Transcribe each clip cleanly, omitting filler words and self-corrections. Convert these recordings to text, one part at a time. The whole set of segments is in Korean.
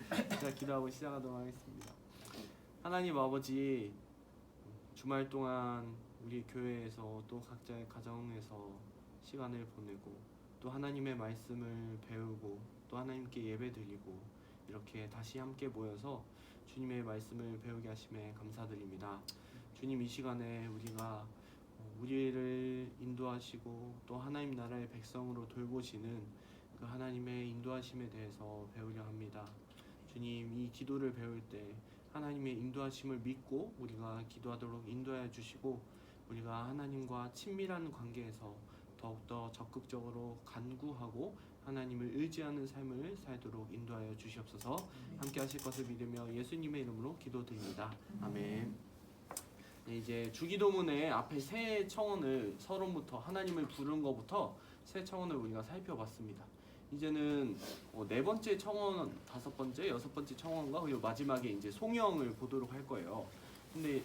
자, 기도하고 시작하도록 하겠습니다. 하나님 아버지, 주말 동안 우리 교회에서 또 각자의 가정에서 시간을 보내고 또 하나님의 말씀을 배우고 또 하나님께 예배드리고 이렇게 다시 함께 모여서 주님의 말씀을 배우게 하심에 감사드립니다. 주님, 이 시간에 우리를 인도하시고 또 하나님 나라의 백성으로 돌보시는 그 하나님의 인도하심에 대해서 배우려 합니다. 주님, 이 기도를 배울 때 하나님의 인도하심을 믿고 우리가 기도하도록 인도하여 주시고 우리가 하나님과 친밀한 관계에서 더욱더 적극적으로 간구하고 하나님을 의지하는 삶을 살도록 인도하여 주시옵소서. 함께 하실 것을 믿으며 예수님의 이름으로 기도드립니다. 아멘. 네, 이제 주기도문의 앞에 세 청원을 서론부터 하나님을 부르는 것부터 세 청원을 우리가 살펴봤습니다. 이제는 네 번째 청원, 다섯 번째, 여섯 번째 청원과 그리고 마지막에 이제 송영을 보도록 할 거예요. 근데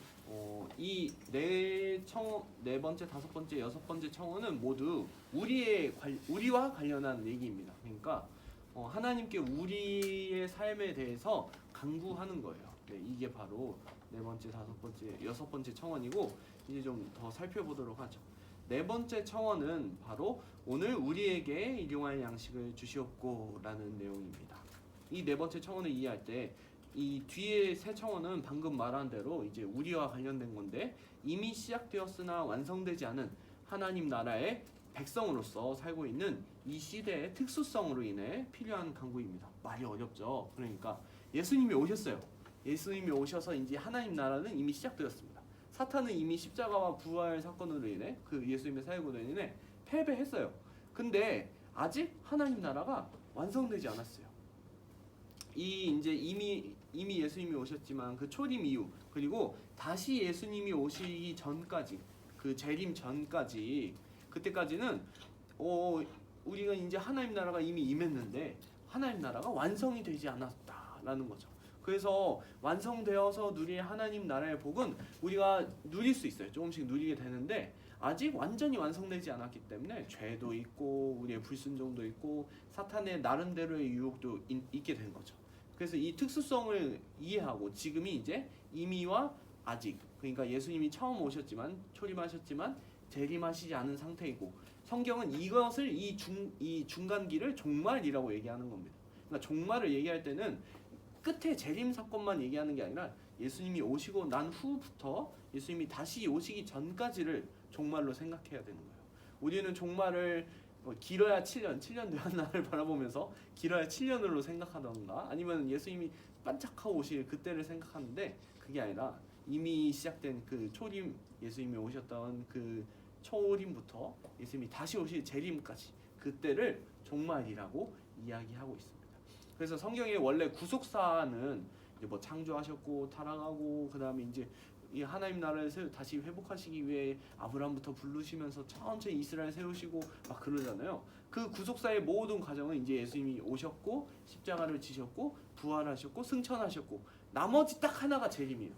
이 네 번째, 다섯 번째, 여섯 번째 청원은 모두 우리와 관련한 얘기입니다. 그러니까 하나님께 우리의 삶에 대해서 간구하는 거예요. 네, 이게 바로 네 번째, 다섯 번째, 여섯 번째 청원이고 이제 좀 더 살펴보도록 하죠. 네 번째 청원은 바로 오늘 우리에게 일용할 양식을 주시옵고 라는 내용입니다. 이 네 번째 청원을 이해할 때 이 뒤에 세 청원은 방금 말한 대로 이제 우리와 관련된 건데 이미 시작되었으나 완성되지 않은 하나님 나라의 백성으로서 살고 있는 이 시대의 특수성으로 인해 필요한 간구입니다. 말이 어렵죠. 그러니까 예수님이 오셨어요. 예수님이 오셔서 이제 하나님 나라는 이미 시작되었습니다. 사탄은 이미 십자가와 부활 사건으로 인해 그 예수님의 사역으로 인해 패배했어요. 근데 아직 하나님 나라가 완성되지 않았어요. 이제 이미 예수님이 오셨지만 그 초림 이후 그리고 다시 예수님이 오시기 전까지 그 재림 전까지 그때까지는 우리가 이제 하나님 나라가 이미 임했는데 하나님 나라가 완성이 되지 않았다라는 거죠. 그래서 완성되어서 누릴 하나님 나라의 복은 우리가 누릴 수 있어요. 조금씩 누리게 되는데 아직 완전히 완성되지 않았기 때문에 죄도 있고 우리의 불순종도 있고 사탄의 나름대로의 유혹도 있게 된 거죠. 그래서 이 특수성을 이해하고 지금이 이제 이미와 아직, 그러니까 예수님이 처음 오셨지만 초림하셨지만 재림하시지 않은 상태이고 성경은 이것을 이 중간기를 종말이라고 얘기하는 겁니다. 그러니까 종말을 얘기할 때는 끝에 재림 사건만 얘기하는 게 아니라 예수님이 오시고 난 후부터 예수님이 다시 오시기 전까지를 종말로 생각해야 되는 거예요. 우리는 종말을 길어야 7년 되한 날을 바라보면서 길어야 7년으로 생각하던가 아니면 예수님이 반짝하고 오실 그때를 생각하는데 그게 아니라 이미 시작된 그 초림, 예수님이 오셨던 그 초림부터 예수님이 다시 오실 재림까지 그때를 종말이라고 이야기하고 있습니다. 그래서 성경의 원래 구속사는 이제 뭐 창조하셨고 타락하고 그다음에 이제 이 하나님 나라를 다시 회복하시기 위해 아브라함부터 부르시면서 천천히 이스라엘 세우시고 막 그러잖아요. 그 구속사의 모든 과정은 이제 예수님이 오셨고 십자가를 지셨고 부활하셨고 승천하셨고 나머지 딱 하나가 재림이에요.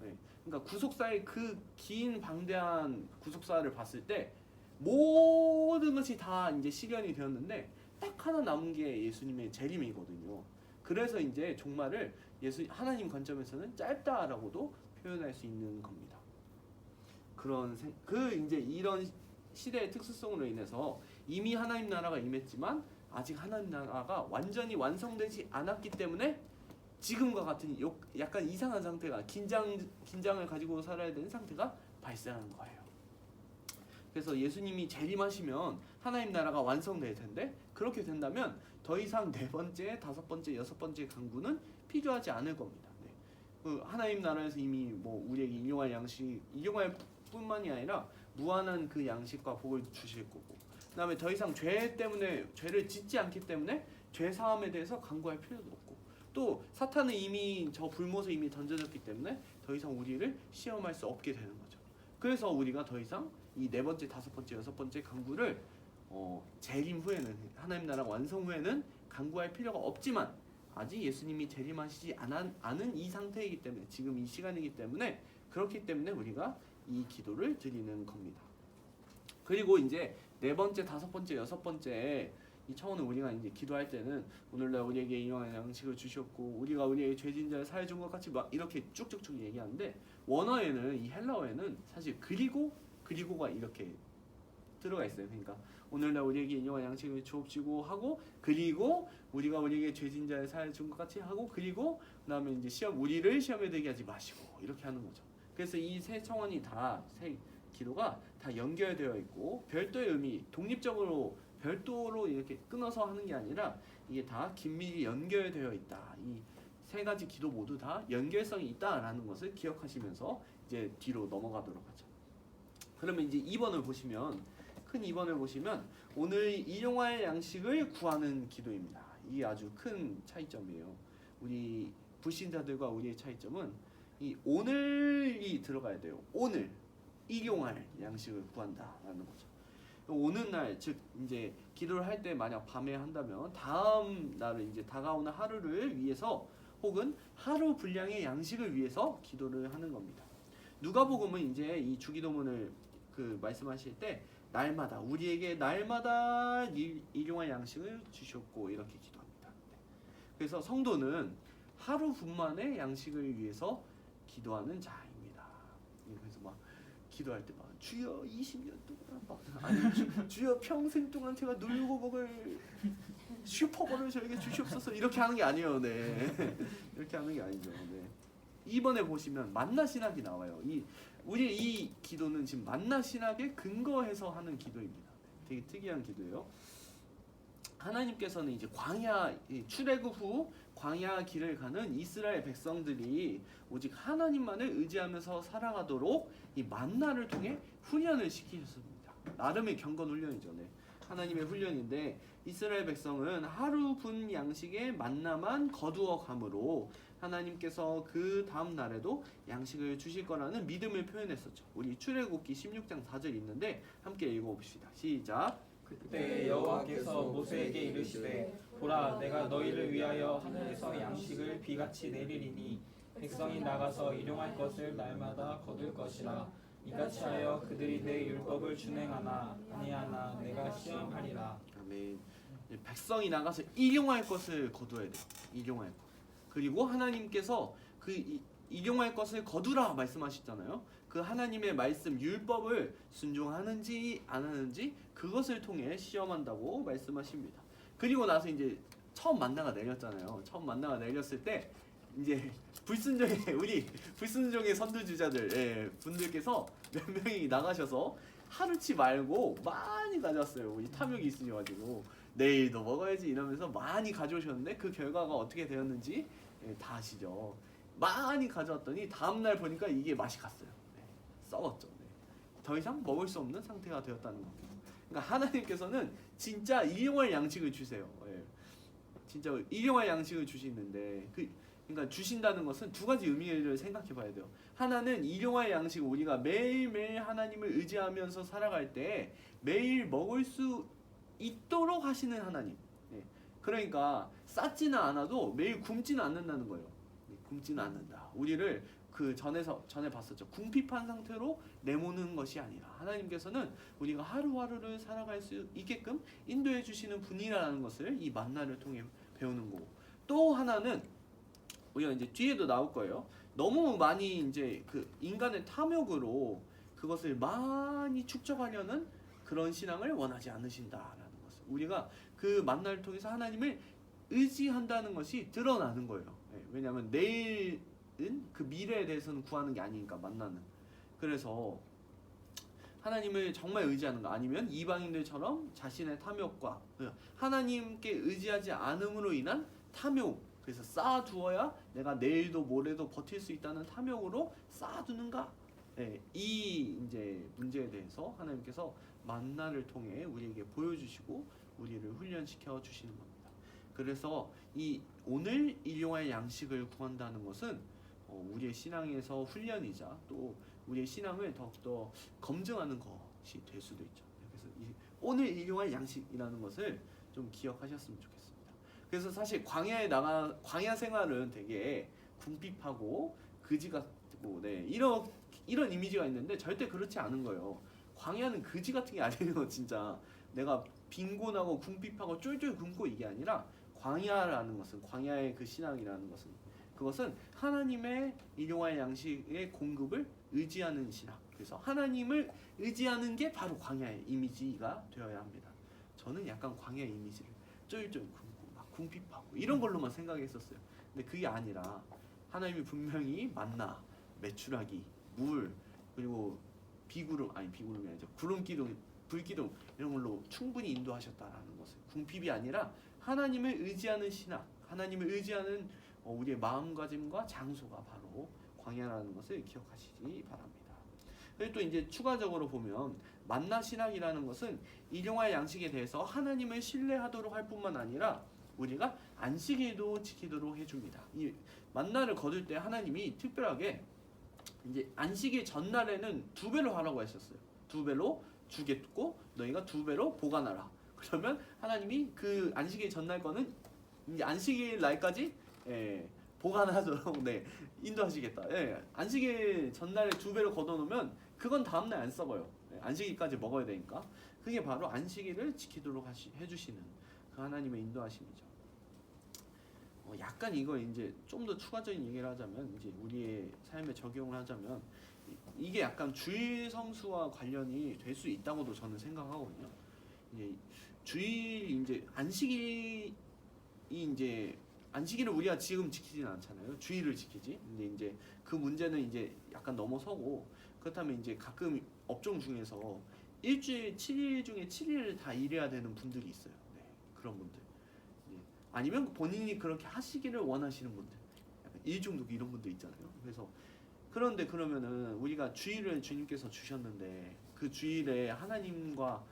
네. 그러니까 구속사의 그 긴 방대한 구속사를 봤을 때 모든 것이 다 이제 실현이 되었는데 딱 하나 남은 게 예수님의 재림이거든요. 그래서 이제 종말을 하나님 관점에서는 짧다라고도 표현할 수 있는 겁니다. 이제 이런 시대의 특수성으로 인해서 이미 하나님 나라가 임했지만 아직 하나님 나라가 완전히 완성되지 않았기 때문에 지금과 같은 약간 이상한 상태가 긴장을 가지고 살아야 되는 상태가 발생하는 거예요. 그래서 예수님이 재림하시면 하나님 나라가 완성될 텐데 그렇게 된다면 더 이상 네 번째, 다섯 번째, 여섯 번째 간구는 필요하지 않을 겁니다. 네. 그 하나님 나라에서 이미 뭐 우리에게 일용할 뿐만이 아니라 무한한 그 양식과 복을 주실 거고 그다음에 더 이상 죄 때문에 죄를 짓지 않기 때문에 죄 사함에 대해서 간구할 필요도 없고 또 사탄은 이미 저 불못에 이미 던져졌기 때문에 더 이상 우리를 시험할 수 없게 되는 거죠. 그래서 우리가 더 이상 이 네 번째, 다섯 번째, 여섯 번째 간구를 재림 후에는 하나님 나라 완성 후에는 간구할 필요가 없지만 아직 예수님이 재림하시지 않은 이 상태이기 때문에 지금 이 시간이기 때문에 그렇기 때문에 우리가 이 기도를 드리는 겁니다. 그리고 이제 네 번째, 다섯 번째, 여섯 번째 이 차원은 우리가 이제 기도할 때는 오늘날 우리에게 일용할 양식을 주셨고 우리가 우리의 죄진 자를 사해 준 것 같이 막 이렇게 쭉쭉쭉 얘기하는데 원어에는 이 헬라어에는 사실 그리고가 이렇게 들어가 있어요. 그러니까 오늘날 우리에게 일용할 양식을 주옵시고 하고 그리고 우리가 우리에게 죄진 자를 사해 준 것 같이 하고 그리고 그다음에 이제 우리를 시험에 들게 하지 마시고 이렇게 하는 거죠. 그래서 이 세 차원이 다 세 기도가 다 연결되어 있고 별도의 의미, 독립적으로 별도로 이렇게 끊어서 하는 게 아니라 이게 다 긴밀히 연결되어 있다. 이 세 가지 기도 모두 다 연결성이 있다라는 것을 기억하시면서 이제 뒤로 넘어가도록 하죠. 그러면 이제 2번을 보시면 큰 2번을 보시면 오늘 일용할 양식을 구하는 기도입니다. 이게 아주 큰 차이점이에요. 우리 불신자들과 우리의 차이점은 이 오늘이 들어가야 돼요. 오늘 일용할 양식을 구한다라는 거죠. 오는 날, 즉 이제 기도를 할 때 만약 밤에 한다면 다음 날을 이제 다가오는 하루를 위해서 혹은 하루 분량의 양식을 위해서 기도를 하는 겁니다. 누가복음은 이제 이 주기도문을 그 말씀하실 때 날마다 우리에게 날마다 일용할 양식을 주셨고 이렇게 기도합니다. 그래서 성도는 하루분만의 양식을 위해서 기도하는 자입니다. 그래서 막 기도할 때 막 주여 20년 동안 막 아니 주여 평생 동안 제가 놀고 먹을 슈퍼볼을 저에게 주시옵소서 이렇게 하는 게 아니에요. 네. 이렇게 하는 게 아니죠. 네. 2번에 보시면 만나 신학이 나와요. 우리 이 기도는 지금 만나 신학에 근거해서 하는 기도입니다. 되게 특이한 기도예요. 하나님께서는 이제 광야 출애굽 후 광야 길을 가는 이스라엘 백성들이 오직 하나님만을 의지하면서 살아가도록 이 만나를 통해 훈련을 시키셨습니다. 나름의 경건 훈련이죠. 네. 하나님의 훈련인데 이스라엘 백성은 하루 분 양식의 만나만 거두어 가므로 하나님께서 그 다음 날에도 양식을 주실 거라는 믿음을 표현했었죠. 우리 출애굽기 16장 4절 있는데 함께 읽어봅시다. 시작. 그때 여호와께서 모세에게 이르시되 보라 내가 너희를 위하여 하늘에서 양식을 비같이 내리리니 백성이 나가서 일용할 것을 날마다 거둘 것이라 이같이 하여 그들이 내 율법을 준행하나 아니하나 내가 시험하리라. 아멘. 백성이 나가서 일용할 것을 거두어야 돼요. 일용할 것. 그리고 하나님께서 그 일용할 것을 거두라 말씀하셨잖아요. 그 하나님의 말씀 율법을 순종하는지 안 하는지 그것을 통해 시험한다고 말씀하십니다. 그리고 나서 이제 처음 만나가 내렸잖아요. 처음 만나가 내렸을 때 이제 우리 불순종의 선두주자들 분들께서 몇 명이 나가셔서 하루치 말고 많이 가져왔어요. 우리 탐욕이 있으셔가지고 내일도 먹어야지 이러면서 많이 가져오셨는데 그 결과가 어떻게 되었는지 다 아시죠. 많이 가져왔더니 다음날 보니까 이게 맛이 갔어요. 썩었죠. 더 이상 먹을 수 없는 상태가 되었다는 겁니다. 그러니까 하나님께서는 진짜 일용할 양식을 주세요. 진짜 일용할 양식을 주시는데 그러니까 주신다는 것은 두 가지 의미를 생각해 봐야 돼요. 하나는 일용할 양식, 우리가 매일매일 하나님을 의지하면서 살아갈 때 매일 먹을 수 있도록 하시는 하나님. 그러니까 쌓지는 않아도 매일 굶지는 않는다는 거예요. 굶지는 않는다. 우리를 그 전에 봤었죠. 궁핍한 상태로 내모는 것이 아니라 하나님께서는 우리가 하루하루를 살아갈 수 있게끔 인도해 주시는 분이라는 것을 이 만나를 통해 배우는 거고, 또 하나는 우리가 이제 뒤에도 나올 거예요. 너무 많이 이제 그 인간의 탐욕으로 그것을 많이 축적하려는 그런 신앙을 원하지 않으신다라는 것을, 우리가 그 만나를 통해서 하나님을 의지한다는 것이 드러나는 거예요. 왜냐하면 내일은 그 미래에 대해서는 구하는 게 아니니까 만나는. 그래서 하나님을 정말 의지하는 거, 아니면 이방인들처럼 자신의 탐욕과 하나님께 의지하지 않음으로 인한 탐욕, 그래서 쌓아두어야 내가 내일도 모레도 버틸 수 있다는 탐욕으로 쌓아두는가? 이 이제 문제에 대해서 하나님께서 만나를 통해 우리에게 보여주시고 우리를 훈련시켜 주시는 겁니다. 그래서 이 오늘 일용할 양식을 구한다는 것은 우리의 신앙에서 훈련이자 또 우리의 신앙을 더욱더 검증하는 것이 될 수도 있죠. 그래서 이 오늘 일용할 양식이라는 것을 좀 기억하셨으면 좋겠습니다. 그래서 사실 광야 생활은 되게 궁핍하고 그지 같고 이런 이미지가 있는데 절대 그렇지 않은 거예요. 광야는 그지 같은 게 아니에요. 진짜 내가 빈곤하고 궁핍하고 쫄쫄 굶고 이게 아니라 광야라는 것은 광야의 그 신앙이라는 것은 그것은 하나님의 일용할 양식의 공급을 의지하는 신앙. 그래서 하나님을 의지하는 게 바로 광야의 이미지가 되어야 합니다. 저는 약간 광야의 이미지를 쫄쫄 굶고 막 궁핍하고 이런 걸로만 생각했었어요. 근데 그게 아니라 하나님이 분명히 만나, 메추라기, 물 그리고 비구름 아니 비구름이 아니죠. 구름 기둥, 불 기둥 이런 걸로 충분히 인도하셨다라는 것을 궁핍이 아니라 하나님을 의지하는 신앙, 하나님을 의지하는 우리의 마음가짐과 장소가 바로 광야라는 것을 기억하시기 바랍니다. 그리고 또 이제 추가적으로 보면 만나 신학이라는 것은 일용할 양식에 대해서 하나님을 신뢰하도록 할 뿐만 아니라 우리가 안식일도 지키도록 해줍니다. 이 만나를 거둘 때 하나님이 특별하게 이제 안식일 전날에는 2배로 하라고 하셨어요. 2배로 주겠고 너희가 2배로 보관하라. 그러면 하나님이 그 안식일 전날 거는 이제 안식일 날까지 보관하도록 인도하시겠다. 안식일 전날에 2배로 걷어놓으면 그건 다음날 안 썩어요. 안식일까지 먹어야 되니까. 그게 바로 안식일을 지키도록 해주시는 그 하나님의 인도하심이죠. 약간 이거 이제 좀 더 추가적인 얘기를 하자면 이제 우리의 삶에 적용을 하자면 이게 약간 주일 성수와 관련이 될 수 있다고도 저는 생각하거든요. 이제 주일 이제 안식일이 이제 안식일을 우리가 지금 지키지는 않잖아요. 주일을 지키지. 근데 이제 그 문제는 이제 약간 넘어서고 그렇다면 이제 가끔 업종 중에서 일주일 7일 중에 7일을 다 일해야 되는 분들이 있어요. 그런 분들. 아니면 본인이 그렇게 하시기를 원하시는 분들, 약간 일중독 이런 분들 있잖아요. 그래서 그런데 그러면은 우리가 주일을 주님께서 주셨는데 그 주일에 하나님과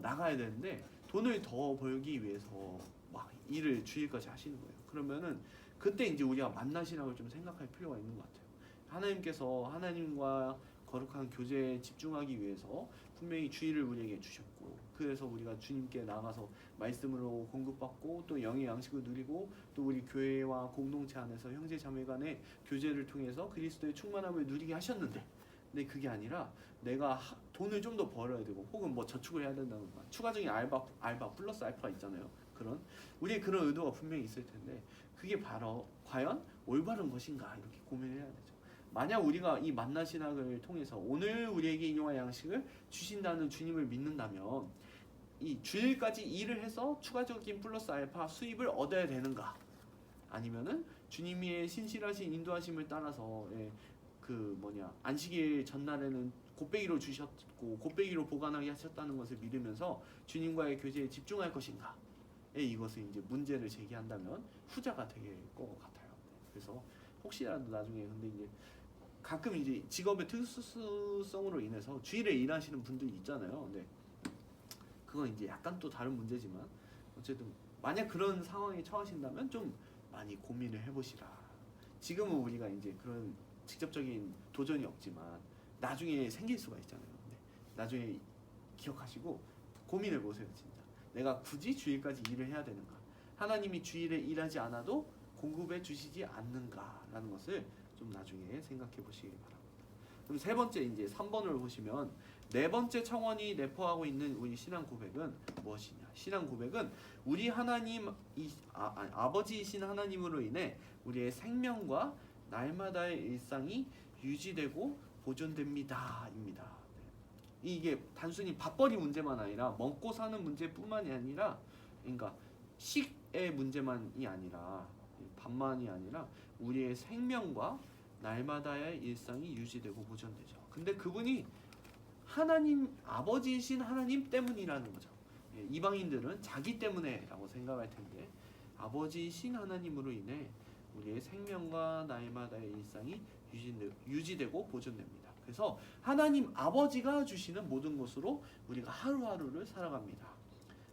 나가야 되는데 돈을 더 벌기 위해서 막 일을 주일까지 하시는 거예요. 그러면은 그때 이제 우리가 만나시라고 좀 생각할 필요가 있는 것 같아요. 하나님께서 하나님과 거룩한 교제에 집중하기 위해서 분명히 주일을 우리에게 주셨고 그래서 우리가 주님께 나가서 말씀으로 공급받고 또 영의 양식을 누리고 또 우리 교회와 공동체 안에서 형제 자매 간의 교제를 통해서 그리스도의 충만함을 누리게 하셨는데 근데 그게 아니라 내가 돈을 좀 더 벌어야 되고 혹은 뭐 저축을 해야 된다든가 추가적인 알바 플러스 알파가 있잖아요. 그런 우리의 그런 의도가 분명히 있을 텐데 그게 바로 과연 올바른 것인가 이렇게 고민해야 되죠. 만약 우리가 이 만나 신학을 통해서 오늘 우리에게 인용할 양식을 주신다는 주님을 믿는다면 이 주일까지 일을 해서 추가적인 플러스 알파 수입을 얻어야 되는가? 아니면은 주님의 신실하신 인도하심을 따라서 안식일 전날에는 곱빼기로 주셨고 곱빼기로 보관하게 하셨다는 것을 믿으면서 주님과의 교제에 집중할 것인가? 이것을 이제 문제를 제기한다면 후자가 될 것 같아요. 그래서 혹시라도 나중에 근데 이제 가끔 이제 직업의 특수성으로 인해서 주일에 일하시는 분들이 있잖아요. 근데 그건 이제 약간 또 다른 문제지만 어쨌든 만약 그런 상황에 처하신다면 좀 많이 고민을 해보시라. 지금은 우리가 이제 그런 직접적인 도전이 없지만 나중에 생길 수가 있잖아요. 나중에 기억하시고 고민해 보세요. 진짜 내가 굳이 주일까지 일을 해야 되는가? 하나님이 주일에 일하지 않아도 공급해 주시지 않는가라는 것을 좀 나중에 생각해 보시기 바랍니다. 그럼 세 번째 이제 3번을 보시면 네 번째 청원이 내포하고 있는 우리 신앙 고백은 무엇이냐? 신앙 고백은 우리 하나님 아버지이신 하나님으로 인해 우리의 생명과 날마다의 일상이 유지되고 보존됩니다입니다. 이게 단순히 밥벌이 문제만 아니라 먹고 사는 문제뿐만이 아니라 그러니까 식의 문제만이 아니라 밥만이 아니라 우리의 생명과 날마다의 일상이 유지되고 보존되죠. 근데 그분이 하나님 아버지이신 하나님 때문이라는 거죠. 이방인들은 자기 때문에라고 생각할 텐데 아버지이신 하나님으로 인해 우리의 생명과 날마다의 일상이 유지되고 보존됩니다. 그래서 하나님 아버지가 주시는 모든 것으로 우리가 하루하루를 살아갑니다.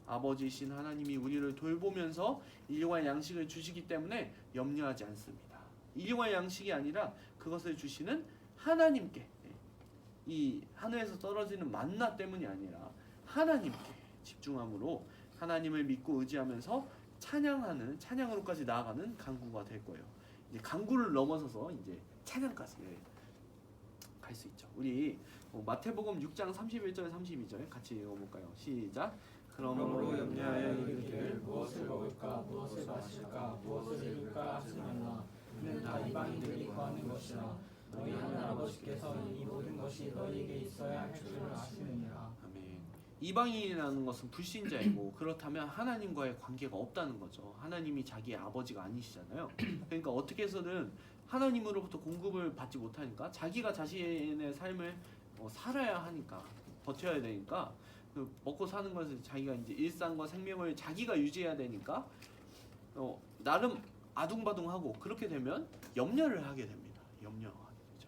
아버지이신 하나님이 우리를 돌보면서 일용할 양식을 주시기 때문에 염려하지 않습니다. 일용할 양식이 아니라 그것을 주시는 하나님께 이 하늘에서 떨어지는 만나 때문이 아니라 하나님께 집중함으로 하나님을 믿고 의지하면서 찬양으로까지 나아가는 강구가 될 거예요. 이제 강구를 넘어서서 이제 찬양까지 갈 수 있죠. 우리 마태복음 6장 31절 32절 같이 읽어볼까요? 시작. 그러므로 염려하여 이르기를 무엇을 먹을까 무엇을 마실까 무엇을 입을까 하지 말라. 이는 다 이방인들이 구하는 것이라. 너희 하늘 아버지께서 이 모든 것이 너희에게 있어야 할 줄을 아시느니라. 아멘. 이방인이라는 것은 불신자이고 그렇다면 하나님과의 관계가 없다는 거죠. 하나님이 자기의 아버지가 아니시잖아요. 그러니까 어떻게 해서든 하나님으로부터 공급을 받지 못하니까 자기가 자신의 삶을 살아야 하니까 버텨야 되니까 그 먹고 사는 것을 자기가 이제 일상과 생명을 자기가 유지해야 되니까 나름 아둥바둥하고 그렇게 되면 염려를 하게 됩니다. 염려하게 되죠.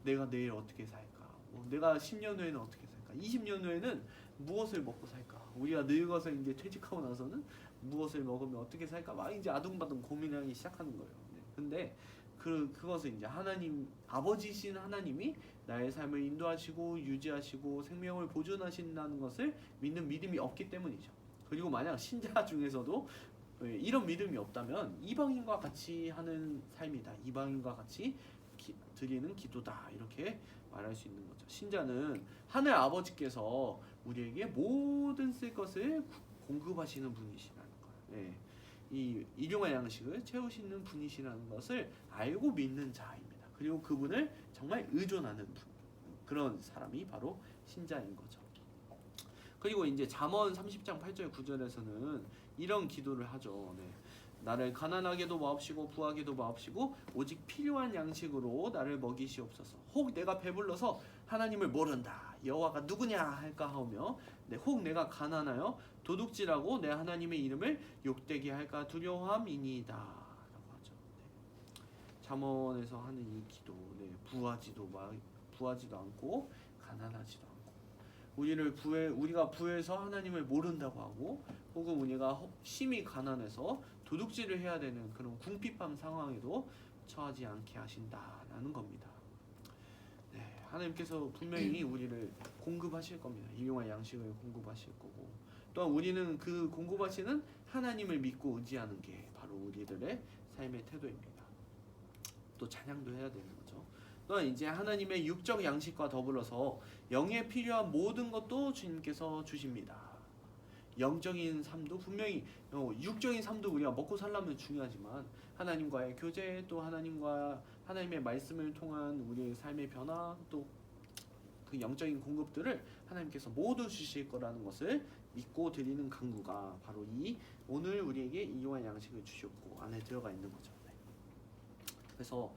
내가 내일 어떻게 살까? 내가 10년 후에는 어떻게 살까? 20년 후에는 무엇을 먹고 살까? 우리가 늙어서 이제 퇴직하고 나서는 무엇을 먹으면 어떻게 살까? 막 이제 아둥바둥 고민하기 시작하는 거예요. 네. 근데 그것을 이제 하나님 아버지신 하나님이 나의 삶을 인도하시고 유지하시고 생명을 보존하신다는 것을 믿는 믿음이 없기 때문이죠. 그리고 만약 신자 중에서도 이런 믿음이 없다면 이방인과 같이 하는 삶이다. 이방인과 같이 드리는 기도다. 이렇게 말할 수 있는 거죠. 신자는 하늘 아버지께서 우리에게 모든 쓸 것을 공급하시는 분이시라는 거예요. 예. 이 일용할 양식을 채우시는 분이시라는 것을 알고 믿는 자입니다. 그리고 그분을 정말 의존하는 분, 그런 사람이 바로 신자인 거죠. 그리고 이제 잠언 30장 8절 9절에서는 이런 기도를 하죠. 네. 나를 가난하게도 마옵시고 부하게도 마옵시고 오직 필요한 양식으로 나를 먹이시옵소서. 혹 내가 배불러서 하나님을 모른다. 여호와가 누구냐 할까 하며 혹 내가 가난하여 도둑질하고 내 하나님의 이름을 욕되게 할까 두려워함이니이다 라고 하죠. 네. 잠언에서 하는 이 기도, 부하지도 않고 가난하지도 않고 우리가 부해서 하나님을 모른다고 하고 혹은 우리가 심히 가난해서 도둑질을 해야 되는 그런 궁핍한 상황에도 처하지 않게 하신다라는 겁니다. 네, 하나님께서 분명히 우리를 공급하실 겁니다. 일용할 양식을 공급하실 거고 또한 우리는 그 공급하시는 하나님을 믿고 의지하는 게 바로 우리들의 삶의 태도입니다. 또 찬양도 해야 되는 거죠. 또한 이제 하나님의 육적 양식과 더불어서 영에 필요한 모든 것도 주님께서 주십니다. 영적인 삶도 분명히 육적인 삶도 우리가 먹고 살려면 중요하지만 하나님과의 교제 또 하나님의 말씀을 통한 우리의 삶의 변화 또 그 영적인 공급들을 하나님께서 모두 주실 거라는 것을 믿고 드리는 간구가 바로 이 오늘 우리에게 일용할 양식을 주셨고 안에 들어가 있는 거죠. 네. 그래서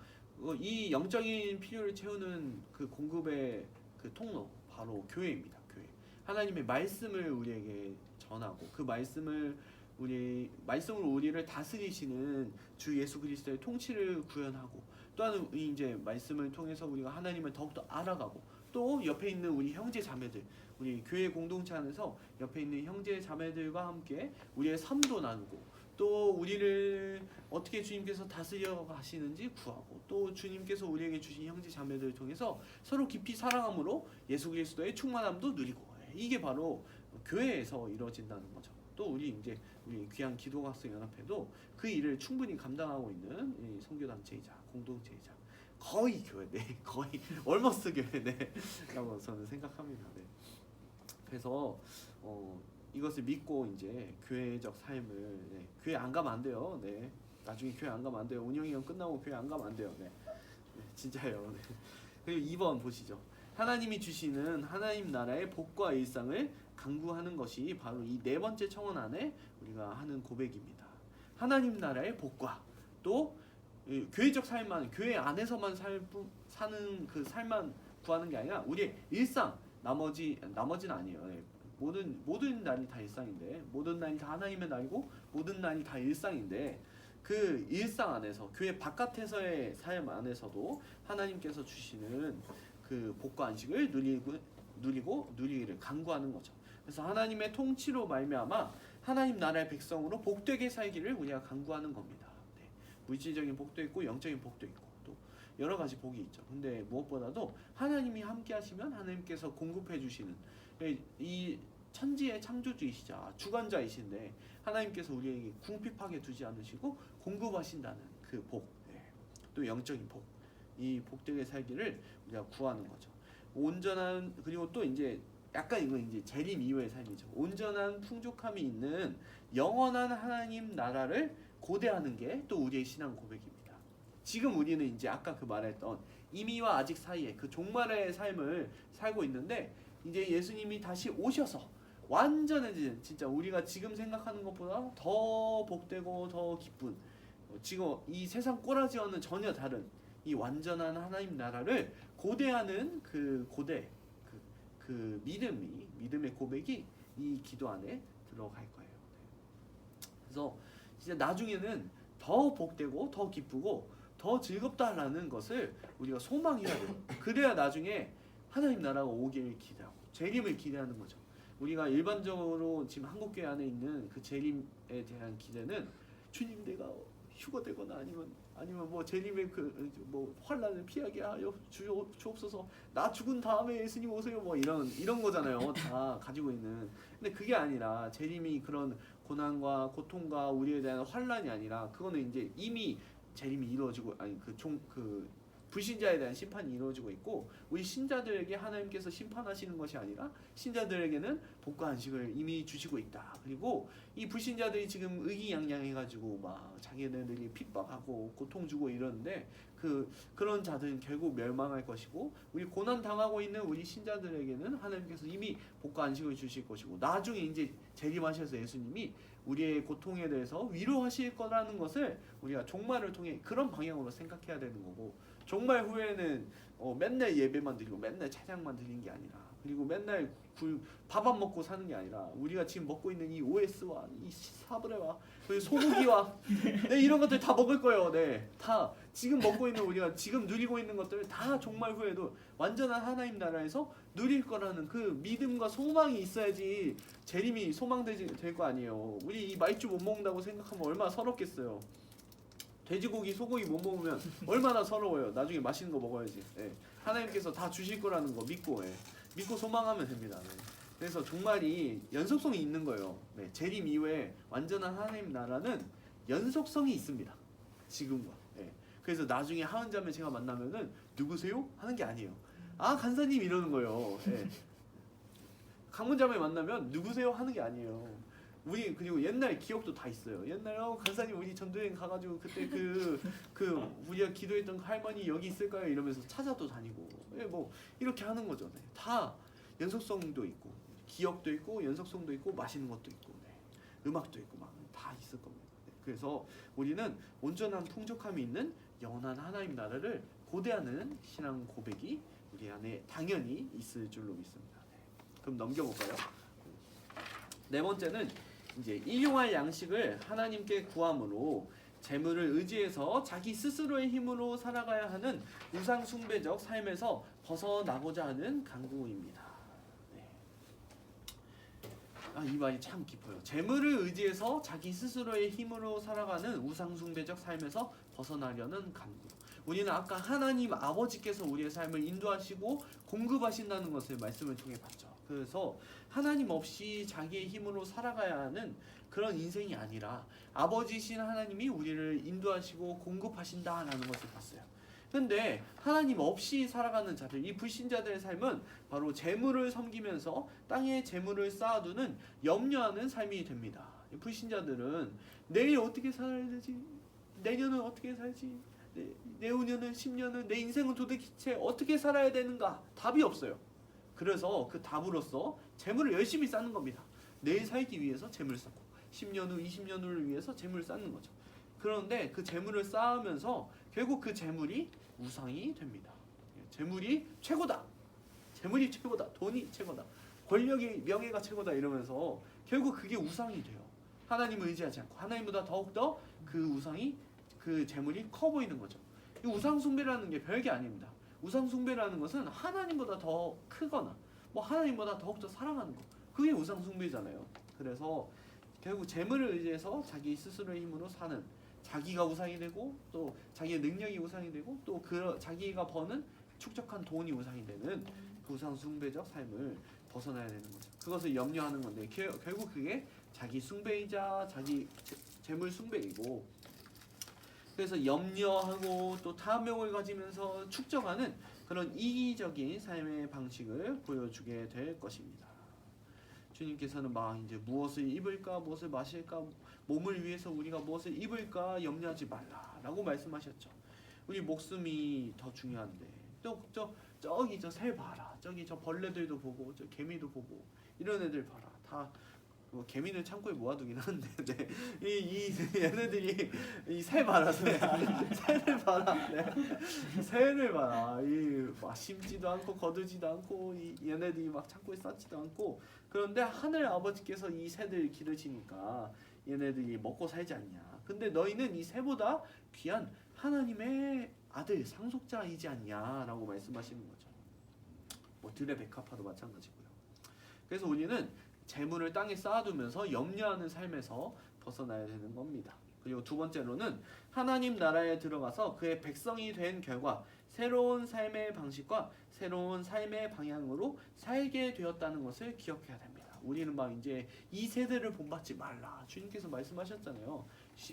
이 영적인 필요를 채우는 그 공급의 그 통로 바로 교회입니다. 교회. 하나님의 말씀을 우리에게 전하고 그 말씀으로 우리를 다스리시는 주 예수 그리스도의 통치를 구현하고 또한 이제 말씀을 통해서 우리가 하나님을 더욱더 알아가고 또 옆에 있는 우리 형제 자매들 우리 교회 공동체 안에서 옆에 있는 형제 자매들과 함께 우리의 삶도 나누고 또 우리를 어떻게 주님께서 다스려 가시는지 구하고 또 주님께서 우리에게 주신 형제 자매들을 통해서 서로 깊이 사랑함으로 예수 그리스도의 충만함도 누리고 이게 바로 교회에서 이루어진다는 거죠. 또 우리 귀한 기도학생 연합회도 그 일을 충분히 감당하고 있는 이 선교단체이자 공동체이자 거의 교회, 거의 얼머스트 교회라고 저는 생각합니다. 네. 그래서 이것을 믿고 이제 교회적 삶을 교회 안 가면 안 돼요. 네. 나중에 교회 안 가면 안 돼요. 운영위원 끝나고 교회 안 가면 안 돼요. 네. 진짜요. 네. 그리고 2번 보시죠. 하나님이 주시는 하나님 나라의 복과 일상을 강구하는 것이 바로 이 네 번째 청원 안에 우리가 하는 고백입니다. 하나님 나라의 복과 또 교회적 삶만 교회 안에서만 사는 그 삶만 구하는 게 아니라 우리의 일상 나머지는 아니에요. 모든 날이 다 일상인데 모든 날이 다 하나님의 날이고 모든 날이 다 일상인데 그 일상 안에서 교회 바깥에서의 삶 안에서도 하나님께서 주시는 그 복과 안식을 누리기를 간구하는 거죠. 그래서 하나님의 통치로 말미암아 하나님 나라의 백성으로 복되게 살기를 우리가 간구하는 겁니다. 네. 물질적인 복도 있고 영적인 복도 있고 또 여러 가지 복이 있죠. 근데 무엇보다도 하나님이 함께 하시면 하나님께서 공급해 주시는 이 천지의 창조주이시자 주관자이신데 하나님께서 우리에게 궁핍하게 두지 않으시고 공급하신다는 그 복, 또 영적인 복, 이 복되게 살기를 우리가 구하는 거죠. 온전한 그리고 또 이제 약간 이건 이제 재림 이후의 삶이죠. 온전한 풍족함이 있는 영원한 하나님 나라를 고대하는 게 또 우리의 신앙 고백입니다. 지금 우리는 이제 아까 그 말했던 이미와 아직 사이에 그 종말의 삶을 살고 있는데 이제 예수님이 다시 오셔서 완전해진 진짜 우리가 지금 생각하는 것보다 더 복되고 더 기쁜 지금 이 세상 꼬라지와는 전혀 다른 이 완전한 하나님 나라를 고대하는 그 고대 그 믿음의 고백이 이 기도 안에 들어갈 거예요. 그래서 진짜 나중에는 더 복되고 더 기쁘고 더 즐겁다라는 것을 우리가 소망해야 돼요. 그래야 나중에 하나님 나라가 오길 기대하고 재림을 기대하는 거죠. 우리가 일반적으로 지금 한국교회 안에 있는 그 재림에 대한 기대는 주님 내가 휴거되거나 아니면 뭐 재림의 그 뭐 환란을 피하게 하여 주옵소서. 나 죽은 다음에 예수님 오세요. 뭐 이런 거잖아요. 다 가지고 있는. 근데 그게 아니라 재림이 그런 고난과 고통과 우리에 대한 환란이 아니라 그거는 이제 이미 재림이 이루어지고 그 불신자에 대한 심판이 이루어지고 있고 우리 신자들에게 하나님께서 심판하시는 것이 아니라 신자들에게는 복과 안식을 이미 주시고 있다. 그리고 이 불신자들이 지금 의기양양해가지고 막 자기네들이 핍박하고 고통 주고 이러는데 그런 자들은 결국 멸망할 것이고 우리 고난 당하고 있는 우리 신자들에게는 하나님께서 이미 복과 안식을 주실 것이고 나중에 이제 재림하셔서 예수님이 우리의 고통에 대해서 위로하실 거라는 것을 우리가 종말을 통해 그런 방향으로 생각해야 되는 거고 종말 후에는 맨날 예배만 드리고 맨날 찬양만 드리는 게 아니라 그리고 맨날 밥 안 먹고 사는 게 아니라 우리가 지금 먹고 있는 이 OS와 이 사브레와 그리고 소고기와 네, 이런 것들 다 먹을 거예요. 네, 다 지금 먹고 있는 우리가 지금 누리고 있는 것들 다 종말 후에도 완전한 하나님 나라에서 누릴 거라는 그 믿음과 소망이 있어야지 재림이 소망될 거 아니에요. 우리 이 말주 못 먹는다고 생각하면 얼마나 서럽겠어요. 돼지고기, 소고기 못 먹으면 얼마나 서러워요. 나중에 맛있는 거 먹어야지. 예. 하나님께서 다 주실 거라는 거 믿고 믿고 소망하면 됩니다. 네. 그래서 종말이 연속성이 있는 거예요. 네. 재림 이후에 완전한 하나님 나라는 연속성이 있습니다. 지금과. 예. 그래서 나중에 하은자매 제가 만나면은 누구세요? 하는 게 아니에요. 아 간사님 이러는 거예요. 예. 강문자매 만나면 누구세요? 하는 게 아니에요. 우리 그리고 옛날 기억도 다 있어요. 옛날에 간사님 우리 전도여행 가가지고 그때 우리가 기도했던 할머니 여기 있을까요? 이러면서 찾아도 다니고 뭐 이렇게 하는 거죠. 네. 다 연속성도 있고 기억도 있고 연속성도 있고 맛있는 것도 있고 음악도 있고 막 다 있을 겁니다. 네. 그래서 우리는 온전한 풍족함이 있는 영원한 하나님 나라를 고대하는 신앙 고백이 우리 안에 당연히 있을 줄로 믿습니다. 네. 그럼 넘겨볼까요? 네 번째는 이제 일용할 양식을 하나님께 구함으로 재물을 의지해서 자기 스스로의 힘으로 살아가야 하는 우상 숭배적 삶에서 벗어나고자 하는 간구입니다. 네. 이 말이 참 깊어요. 재물을 의지해서 자기 스스로의 힘으로 살아가는 우상 숭배적 삶에서 벗어나려는 간구. 우리는 아까 하나님 아버지께서 우리의 삶을 인도하시고 공급하신다는 것을 말씀을 통해 봤죠. 그래서 하나님 없이 자기의 힘으로 살아가야 하는 그런 인생이 아니라 아버지신 하나님이 우리를 인도하시고 공급하신다라는 것을 봤어요. 근데 하나님 없이 살아가는 자들, 이 불신자들의 삶은 바로 재물을 섬기면서 땅에 재물을 쌓아두는 염려하는 삶이 됩니다. 이 불신자들은 내일 어떻게 살아야 되지? 내년은 어떻게 살지? 내후년은 10년은 내 인생은 도대체 어떻게 살아야 되는가? 답이 없어요. 그래서 그 답으로서 재물을 열심히 쌓는 겁니다. 내일 살기 위해서 재물을 쌓고 10년 후, 20년 후를 위해서 재물을 쌓는 거죠. 그런데 그 재물을 쌓으면서 결국 그 재물이 우상이 됩니다. 재물이 최고다. 재물이 최고다. 돈이 최고다. 권력이 명예가 최고다 이러면서 결국 그게 우상이 돼요. 하나님을 의지하지 않고 하나님보다 더욱더 그 우상이 그 재물이 커 보이는 거죠. 이 우상 숭배라는 게 별게 아닙니다. 우상 숭배라는 것은 하나님보다 더 크거나 뭐 하나님보다 더욱더 사랑하는 거. 그게 우상 숭배잖아요. 그래서 결국 재물을 의지해서 자기 스스로의 힘으로 사는 자기가 우상이 되고 또 자기의 능력이 우상이 되고 또 자기가 버는 축적한 돈이 우상이 되는 그 우상 숭배적 삶을 벗어나야 되는 거죠. 그것을 염려하는 건데 결국 그게 자기 숭배이자 자기 재물 숭배이고 그래서 염려하고 또 탐욕을 가지면서 축적하는 그런 이기적인 삶의 방식을 보여주게 될 것입니다. 주님께서는 막 이제 무엇을 입을까, 무엇을 마실까, 몸을 위해서 우리가 무엇을 입을까 염려하지 말라라고 말씀하셨죠. 우리 목숨이 더 중요한데 또 저기 저 새 봐라, 저기 저 벌레들도 보고 저 개미도 보고 이런 애들 봐라. 다 뭐 개미는 창고에 모아두긴 하는데 네. 이 얘네들이 이 새 봐라, 새를 봐라, 네. 새를 봐라. 막 심지도 않고 거두지도 않고 얘네들이 막 창고에 쌓지도 않고 그런데 하늘 아버지께서 이 새들 기르시니까 얘네들이 먹고 살지 않냐. 근데 너희는 이 새보다 귀한 하나님의 아들 상속자이지 않냐라고 말씀하시는 거죠. 뭐 들의 백합화도 마찬가지고요. 그래서 우리는 재물을 땅에 쌓아두면서 염려하는 삶에서 벗어나야 되는 겁니다. 그리고 두 번째로는 하나님 나라에 들어가서 그의 백성이 된 결과 새로운 삶의 방식과 새로운 삶의 방향으로 살게 되었다는 것을 기억해야 됩니다. 우리는 막 이제 이 세대를 본받지 말라. 주님께서 말씀하셨잖아요.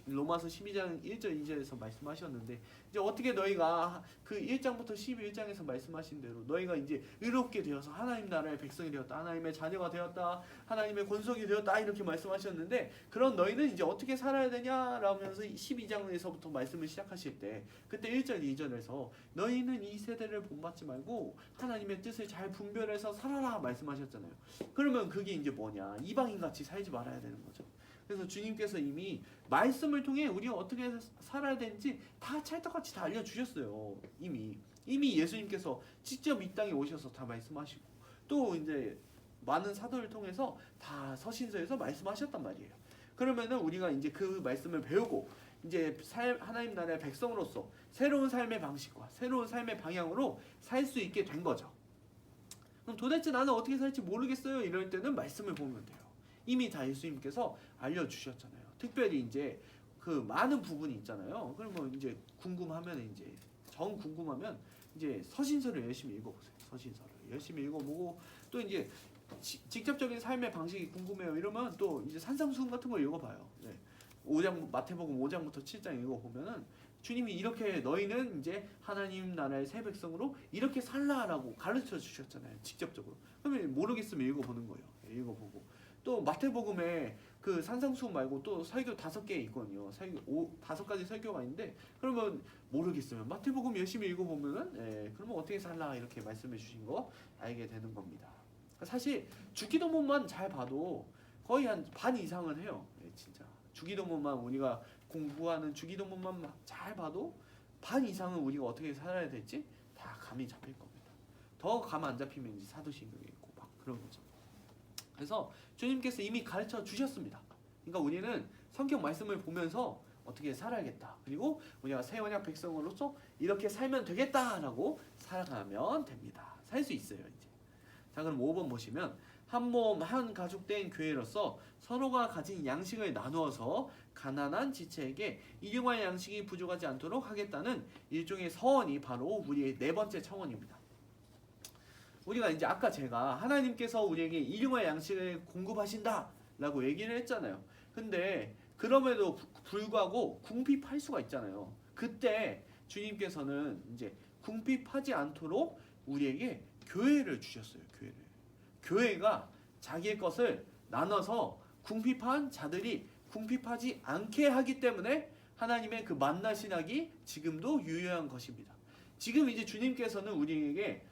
로마서 12장 1절 2절에서 말씀하셨는데 이제 어떻게 너희가 그 1장부터 11장에서 말씀하신 대로 너희가 이제 의롭게 되어서 하나님 나라의 백성이 되었다. 하나님의 자녀가 되었다. 하나님의 권속이 되었다. 이렇게 말씀하셨는데 그런 너희는 이제 어떻게 살아야 되냐라면서 12장에서부터 말씀을 시작하실 때 그때 1절 2절에서 너희는 이 세대를 본받지 말고 하나님의 뜻을 잘 분별해서 살아라 말씀하셨잖아요. 그러면 그게 이제 뭐냐? 이방인같이 살지 말아야 되는 거죠. 그래서 주님께서 이미 말씀을 통해 우리가 어떻게 살아야 되는지 다 찰떡같이 다 알려주셨어요. 이미 예수님께서 직접 이 땅에 오셔서 다 말씀하시고 또 이제 많은 사도를 통해서 다 서신서에서 말씀하셨단 말이에요. 그러면은 우리가 이제 그 말씀을 배우고 이제 하나님 나라의 백성으로서 새로운 삶의 방식과 새로운 삶의 방향으로 살 수 있게 된 거죠. 그럼 도대체 나는 어떻게 살지 모르겠어요. 이럴 때는 말씀을 보면 돼요. 이미 다 예수님께서 알려주셨잖아요. 특별히 이제 그 많은 부분이 있잖아요. 그러면 이제 궁금하면 이제 궁금하면 이제 서신서를 열심히 읽어보세요. 서신서를 열심히 읽어보고 또 이제 직접적인 삶의 방식이 궁금해요. 이러면 또 이제 산상수훈 같은 걸 읽어봐요. 네. 5장 마태복음 5장부터 7장 읽어보면은 주님이 이렇게 너희는 이제 하나님 나라의 새 백성으로 이렇게 살라라고 가르쳐 주셨잖아요. 직접적으로. 그러면 모르겠으면 읽어보는 거예요. 읽어보고 또 마태복음에 그 산상수훈 말고 또 설교 5개 있거든요. 5가지 설교가 있는데 그러면 모르겠으면 마태복음 열심히 읽어보면은 그러면 어떻게 살라 이렇게 말씀해 주신 거 알게 되는 겁니다. 사실 주기도문만 잘 봐도 거의 한 반 이상은 해요. 진짜 주기도문만 우리가 공부하는 주기도문만 잘 봐도 반 이상은 우리가 어떻게 살아야 될지 다 감이 잡힐 겁니다. 더 감 안 잡히면 이제 사도신경이 있고 막 그런 거죠. 그래서 주님께서 이미 가르쳐 주셨습니다. 그러니까 우리는 성경 말씀을 보면서 어떻게 살아야겠다. 그리고 우리가 새 언약 백성으로서 이렇게 살면 되겠다라고 살아가면 됩니다. 살 수 있어요 이제. 자 그럼 5번 보시면 한 몸 한 가족 된 교회로서 서로가 가진 양식을 나누어서 가난한 지체에게 일용할 양식이 부족하지 않도록 하겠다는 일종의 서원이 바로 우리의 네 번째 청원입니다. 우리가 이제 아까 제가 하나님께서 우리에게 일용할 양식을 공급하신다라고 얘기를 했잖아요. 근데 그럼에도 불구하고 궁핍할 수가 있잖아요. 그때 주님께서는 이제 궁핍하지 않도록 우리에게 교회를 주셨어요. 교회가 자기의 것을 나눠서 궁핍한 자들이 궁핍하지 않게 하기 때문에 하나님의 그 만나 신학이 지금도 유효한 것입니다. 지금 이제 주님께서는 우리에게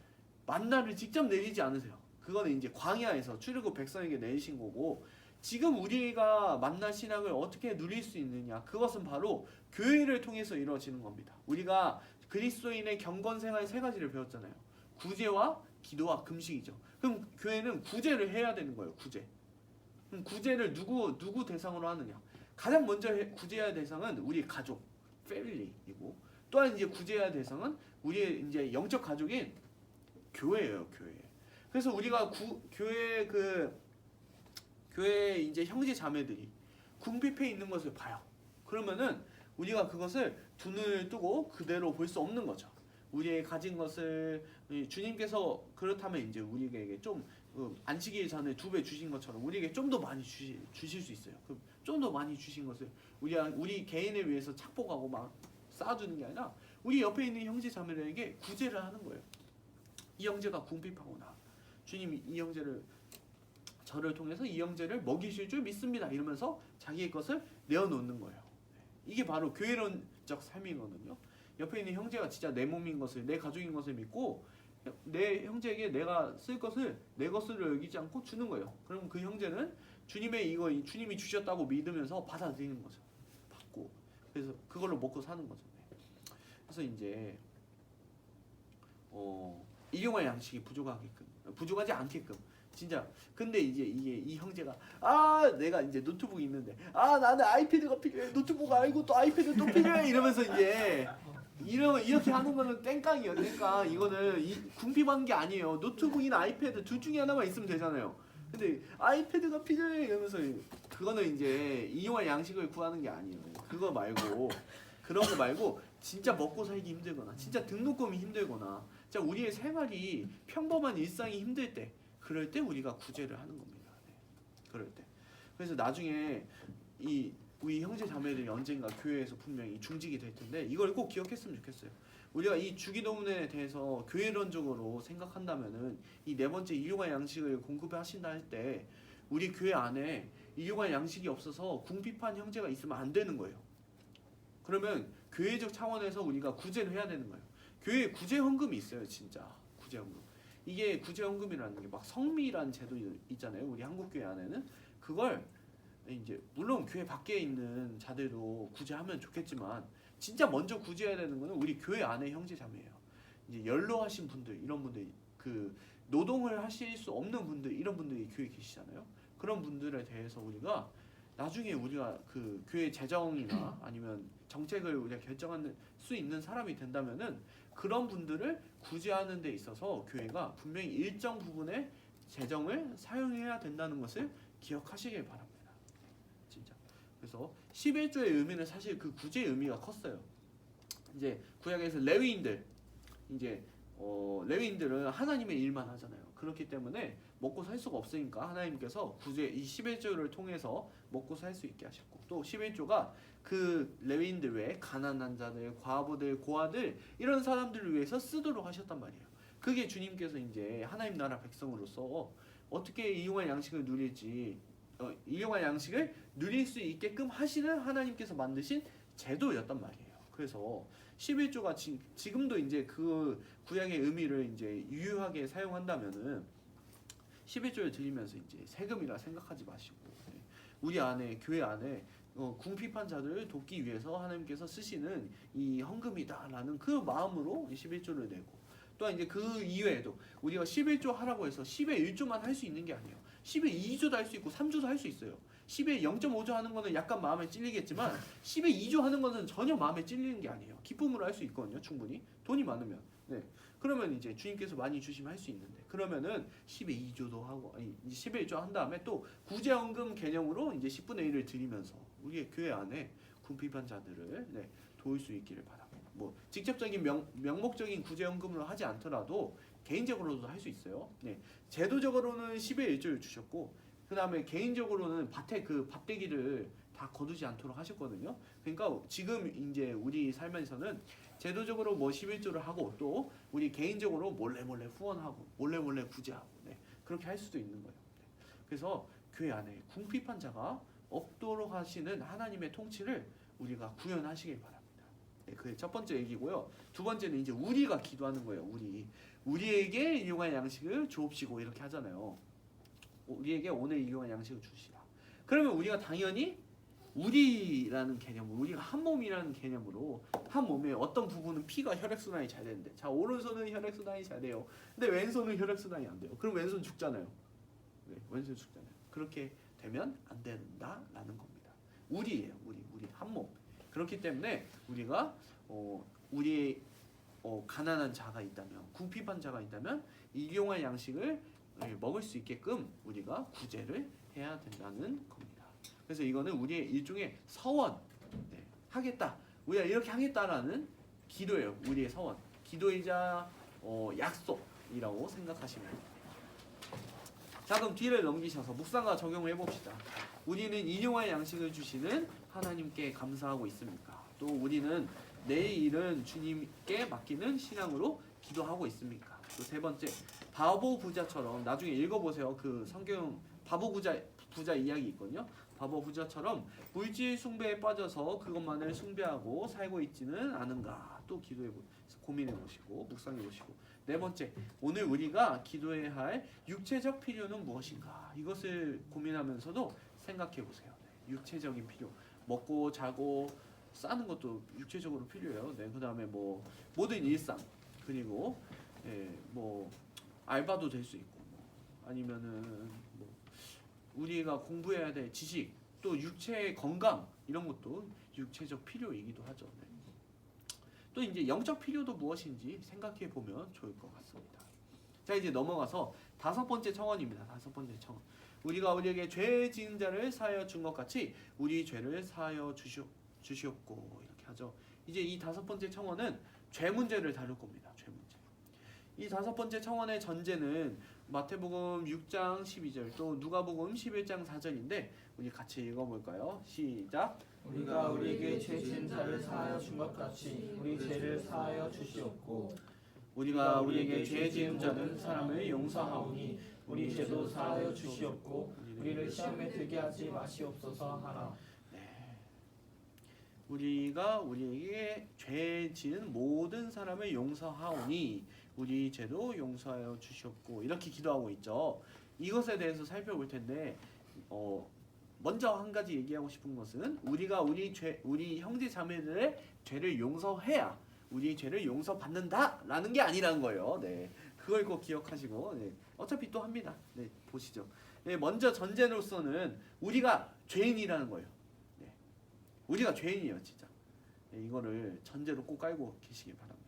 만나를 직접 내리지 않으세요. 그거는 이제 광야에서 출애굽 백성에게 내리신 거고 지금 우리가 만나 신학을 어떻게 누릴 수 있느냐 그것은 바로 교회를 통해서 이루어지는 겁니다. 우리가 그리스도인의 경건 생활 3가지를 배웠잖아요. 구제와 기도와 금식이죠. 그럼 교회는 구제를 해야 되는 거예요. 그럼 구제를 누구 대상으로 하느냐? 가장 먼저 구제해야 할 대상은 우리 가족, 패밀리이고 또한 이제 구제해야 할 대상은 우리의 이제 영적 가족인 교회예요. 교회. 그래서 우리가 교회 이제 형제 자매들이 궁핍해 있는 것을 봐요. 그러면은 우리가 그것을 두 눈을 뜨고 그대로 볼 수 없는 거죠. 우리의 가진 것을 주님께서 그렇다면 이제 우리에게 좀 안식일 전에 2배 주신 것처럼 우리에게 좀 더 많이 주실 수 있어요. 좀 더 많이 주신 것을 우리 개인을 위해서 착복하고 막 쌓아주는 게 아니라 우리 옆에 있는 형제 자매들에게 구제를 하는 거예요. 이 형제가 궁핍하구나. 주님이 이 형제를 저를 통해서 이 형제를 먹이실 줄 믿습니다. 이러면서 자기의 것을 내어놓는 거예요. 이게 바로 교회론적 삶이거든요. 옆에 있는 형제가 진짜 내 몸인 것을, 내 가족인 것을 믿고 내 형제에게 내가 쓸 것을 내 것으로 여기지 않고 주는 거예요. 그럼 그 형제는 주님이 주셨다고 믿으면서 받아들이는 거죠. 받고 그래서 그걸로 먹고 사는 거죠. 그래서 이제 일용할 양식이 부족하지 않게끔 진짜. 근데 이제 이 형제가 내가 이제 노트북이 있는데 나는 아이패드가 필요해. 노트북 알고 또 아이패드 또 필요해. 이러면서 이제 이렇게 하는 거는 땡깡이에요. 땡깡. 이거는 궁핍한 게 아니에요. 노트북이나 아이패드 둘 중에 하나만 있으면 되잖아요. 근데 아이패드가 필요해 이러면서 그거는 이제 이용할 양식을 구하는 게 아니에요. 그런 거 말고 진짜 먹고 살기 힘들거나 진짜 등록금이 힘들거나 진짜 우리의 생활이 평범한 일상이 힘들 때 그럴 때 우리가 구제를 하는 겁니다. 네. 그럴 때. 그래서 나중에 우리 형제 자매들이 언젠가 교회에서 분명히 중직이 될 텐데 이걸 꼭 기억했으면 좋겠어요. 우리가 이 주기도문에 대해서 교회론적으로 생각한다면은 이 네 번째 일용할 양식을 공급하신다 할 때 우리 교회 안에 일용할 양식이 없어서 궁핍한 형제가 있으면 안 되는 거예요. 그러면 교회적 차원에서 우리가 구제를 해야 되는 거예요. 교회에 구제헌금이 있어요, 진짜. 구제헌금. 이게 구제헌금이라는 게 막 성미라는 제도 있잖아요. 우리 한국교회 안에는 그걸 이제 물론 교회 밖에 있는 자들도 구제하면 좋겠지만 진짜 먼저 구제해야 되는 거는 우리 교회 안에 형제 자매예요. 이제 연로하신 분들 이런 분들 그 노동을 하실 수 없는 분들 이런 분들이 교회에 계시잖아요. 그런 분들에 대해서 우리가 나중에 우리가 그 교회 재정이나 아니면 정책을 우리가 결정할 수 있는 사람이 된다면은 그런 분들을 구제하는 데 있어서 교회가 분명히 일정 부분의 재정을 사용해야 된다는 것을 기억하시길 바랍니다. 진짜. 그래서 11조의 의미는 사실 그 구제의 의미가 컸어요. 이제 구약에서 레위인들 이제 레위인들은 하나님의 일만 하잖아요. 그렇기 때문에 먹고 살 수가 없으니까 하나님께서 구제 이 11조를 통해서 먹고 살 수 있게 하셨고 또 11조가 그 레위인들 외에 가난한 자들, 과부들, 고아들 이런 사람들을 위해서 쓰도록 하셨단 말이에요. 그게 주님께서 이제 하나님 나라 백성으로서 어떻게 이용할 양식을 누릴지 이용할 양식을 누릴 수 있게끔 하시는 하나님께서 만드신 제도였단 말이에요. 그래서 11조가 지금도 이제 그 구약의 의미를 이제 유효하게 사용한다면은 11조를 드리면서 이제 세금이라 생각하지 마시고 우리 안에 교회 안에 궁핍한 자들을 돕기 위해서 하나님께서 쓰시는 이 헌금이다라는 그 마음으로 11조를 내고 또한 이제 그 이외에도 우리가 11조 하라고 해서 10의 1조만 할 수 있는 게 아니에요. 10의 2조도 할 수 있고 3조도 할 수 있어요. 10의 0.5조 하는 거는 약간 마음에 찔리겠지만 10의 2조 하는 거는 전혀 마음에 찔리는 게 아니에요. 기쁨으로 할 수 있거든요. 충분히 돈이 많으면. 네. 그러면 이제 주님께서 많이 주시면 할 수 있는데 그러면은 10의 2조도 하고 이제 10의 1조 한 다음에 또 구제헌금 개념으로 이제 10분의 1을 드리면서 우리의 교회 안에 궁핍한 자들을 도울 수 있기를 바랍니다. 뭐 직접적인 명목적인 구제헌금으로 하지 않더라도 개인적으로도 할 수 있어요. 네. 제도적으로는 10의 1조를 주셨고 그 다음에 개인적으로는 밭에 그 밥대기를 다 거두지 않도록 하셨거든요. 그러니까 지금 이제 우리 삶에서는 제도적으로 뭐 11조를 하고 또 우리 개인적으로 몰래 후원하고 몰래 구제하고 그렇게 할 수도 있는 거예요. 그래서 교회 안에 궁핍한 자가 없도록 하시는 하나님의 통치를 우리가 구현하시길 바랍니다. 그게 첫 번째 얘기고요. 두 번째는 이제 우리가 기도하는 거예요. 우리에게 일용할 양식을 주옵시고 이렇게 하잖아요. 우리에게 오늘 일용할 양식을 주시라. 그러면 우리가 당연히 우리라는 개념으로 우리가 한 몸이라는 개념으로 한 몸에 어떤 부분은 피가 혈액순환이 잘 되는데 자 오른손은 혈액순환이 잘 돼요. 근데 왼손은 혈액순환이 안 돼요. 그럼 왼손 죽잖아요. 네, 왼손 죽잖아요. 그렇게 되면 안 된다라는 겁니다. 우리예요. 우리 한 몸. 그렇기 때문에 우리가 우리의 가난한 자가 있다면 궁핍한 자가 있다면 일용할 양식을 먹을 수 있게끔 우리가 구제를 해야 된다는 겁니다. 그래서 이거는 우리의 일종의 서원 하겠다. 우리가 이렇게 하겠다라는 기도예요. 우리의 서원. 기도이자 약속이라고 생각하시면 됩니다. 자 그럼 뒤를 넘기셔서 묵상과 적용을 해봅시다. 우리는 일용할 양식을 주시는 하나님께 감사하고 있습니까? 또 우리는 내 일은 주님께 맡기는 신앙으로 기도하고 있습니까? 또 세 번째, 바보 부자처럼 나중에 읽어보세요. 그 성경 바보 부자 이야기 있거든요. 바보 부자처럼 물질 숭배에 빠져서 그것만을 숭배하고 살고 있지는 않은가? 또 고민해 보시고 묵상해 보시고. 네 번째, 오늘 우리가 기도해야 할 육체적 필요는 무엇인가? 이것을 고민하면서도 생각해 보세요. 네, 육체적인 필요, 먹고 자고 싸는 것도 육체적으로 필요해요. 네, 그다음에 뭐 모든 일상, 그리고 뭐 알바도 될 수 있고, 아니면은 뭐 우리가 공부해야 될 지식, 또 육체의 건강, 이런 것도 육체적 필요이기도 하죠. 네. 또 이제 영적 필요도 무엇인지 생각해 보면 좋을 것 같습니다. 자, 이제 넘어가서 다섯 번째 청원입니다. 다섯 번째 청원. 우리가 우리에게 죄 지은 자를 사하여 준 것 같이 우리 죄를 사하여 주시옵고, 이렇게 하죠. 이제 이 다섯 번째 청원은 죄 문제를 다룰 겁니다. 죄 문제. 이 다섯 번째 청원의 전제는 마태복음 6장 12절 또 누가복음 11장 4절인데 우리 같이 읽어볼까요? 시작. 우리가 우리에게 죄 지은 자를 사하여 준 것 같이 우리 죄를 사하여 주시옵고, 우리가 우리에게 죄 지은 자는 사람을 용서하오니 우리 죄도 사하여 주시옵고 우리를 시험에 들게 하지 마시옵소서 하라. 우리가 우리에게 죄 지은 모든 사람을 용서하오니 우리 죄도 용서하여 주시옵고, 이렇게 기도하고 있죠. 이것에 대해서 살펴볼 텐데 먼저 한 가지 얘기하고 싶은 것은 우리가 우리 형제 자매들의 죄를 용서해야 우리 죄를 용서받는다라는 게 아니라는 거예요. 네, 그걸 꼭 기억하시고, 네, 어차피 또 합니다. 네, 보시죠. 네, 먼저 전제로서는 우리가 죄인이라는 거예요. 네, 우리가 죄인이에요, 진짜. 네, 이거를 전제로 꼭 깔고 계시기 바랍니다.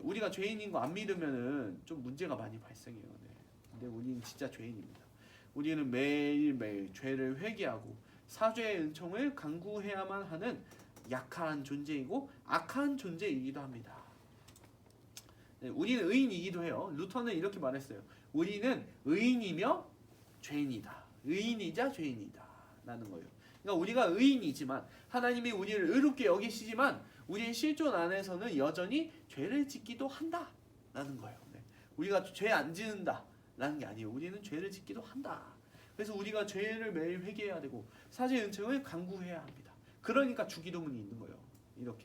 우리가 죄인인 거 안 믿으면은 좀 문제가 많이 발생해요. 네. 근데 우리는 진짜 죄인입니다. 우리는 매일매일 죄를 회개하고 사죄의 은총을 간구해야만 하는 약한 존재이고 악한 존재이기도 합니다. 네, 우리는 의인이기도 해요. 루터는 이렇게 말했어요. 우리는 의인이며 죄인이다. 의인이자 죄인이다 라는 거예요. 그러니까 우리가 의인이지만 하나님이 우리를 의롭게 여기시지만 우리의 실존 안에서는 여전히 죄를 짓기도 한다 라는 거예요. 네. 우리가 죄 안 짓는다 라는 게 아니에요. 우리는 죄를 짓기도 한다. 그래서 우리가 죄를 매일 회개해야 되고 사죄 은총을 간구해야 합니다. 그러니까 주기도문이 있는 거예요. 이렇게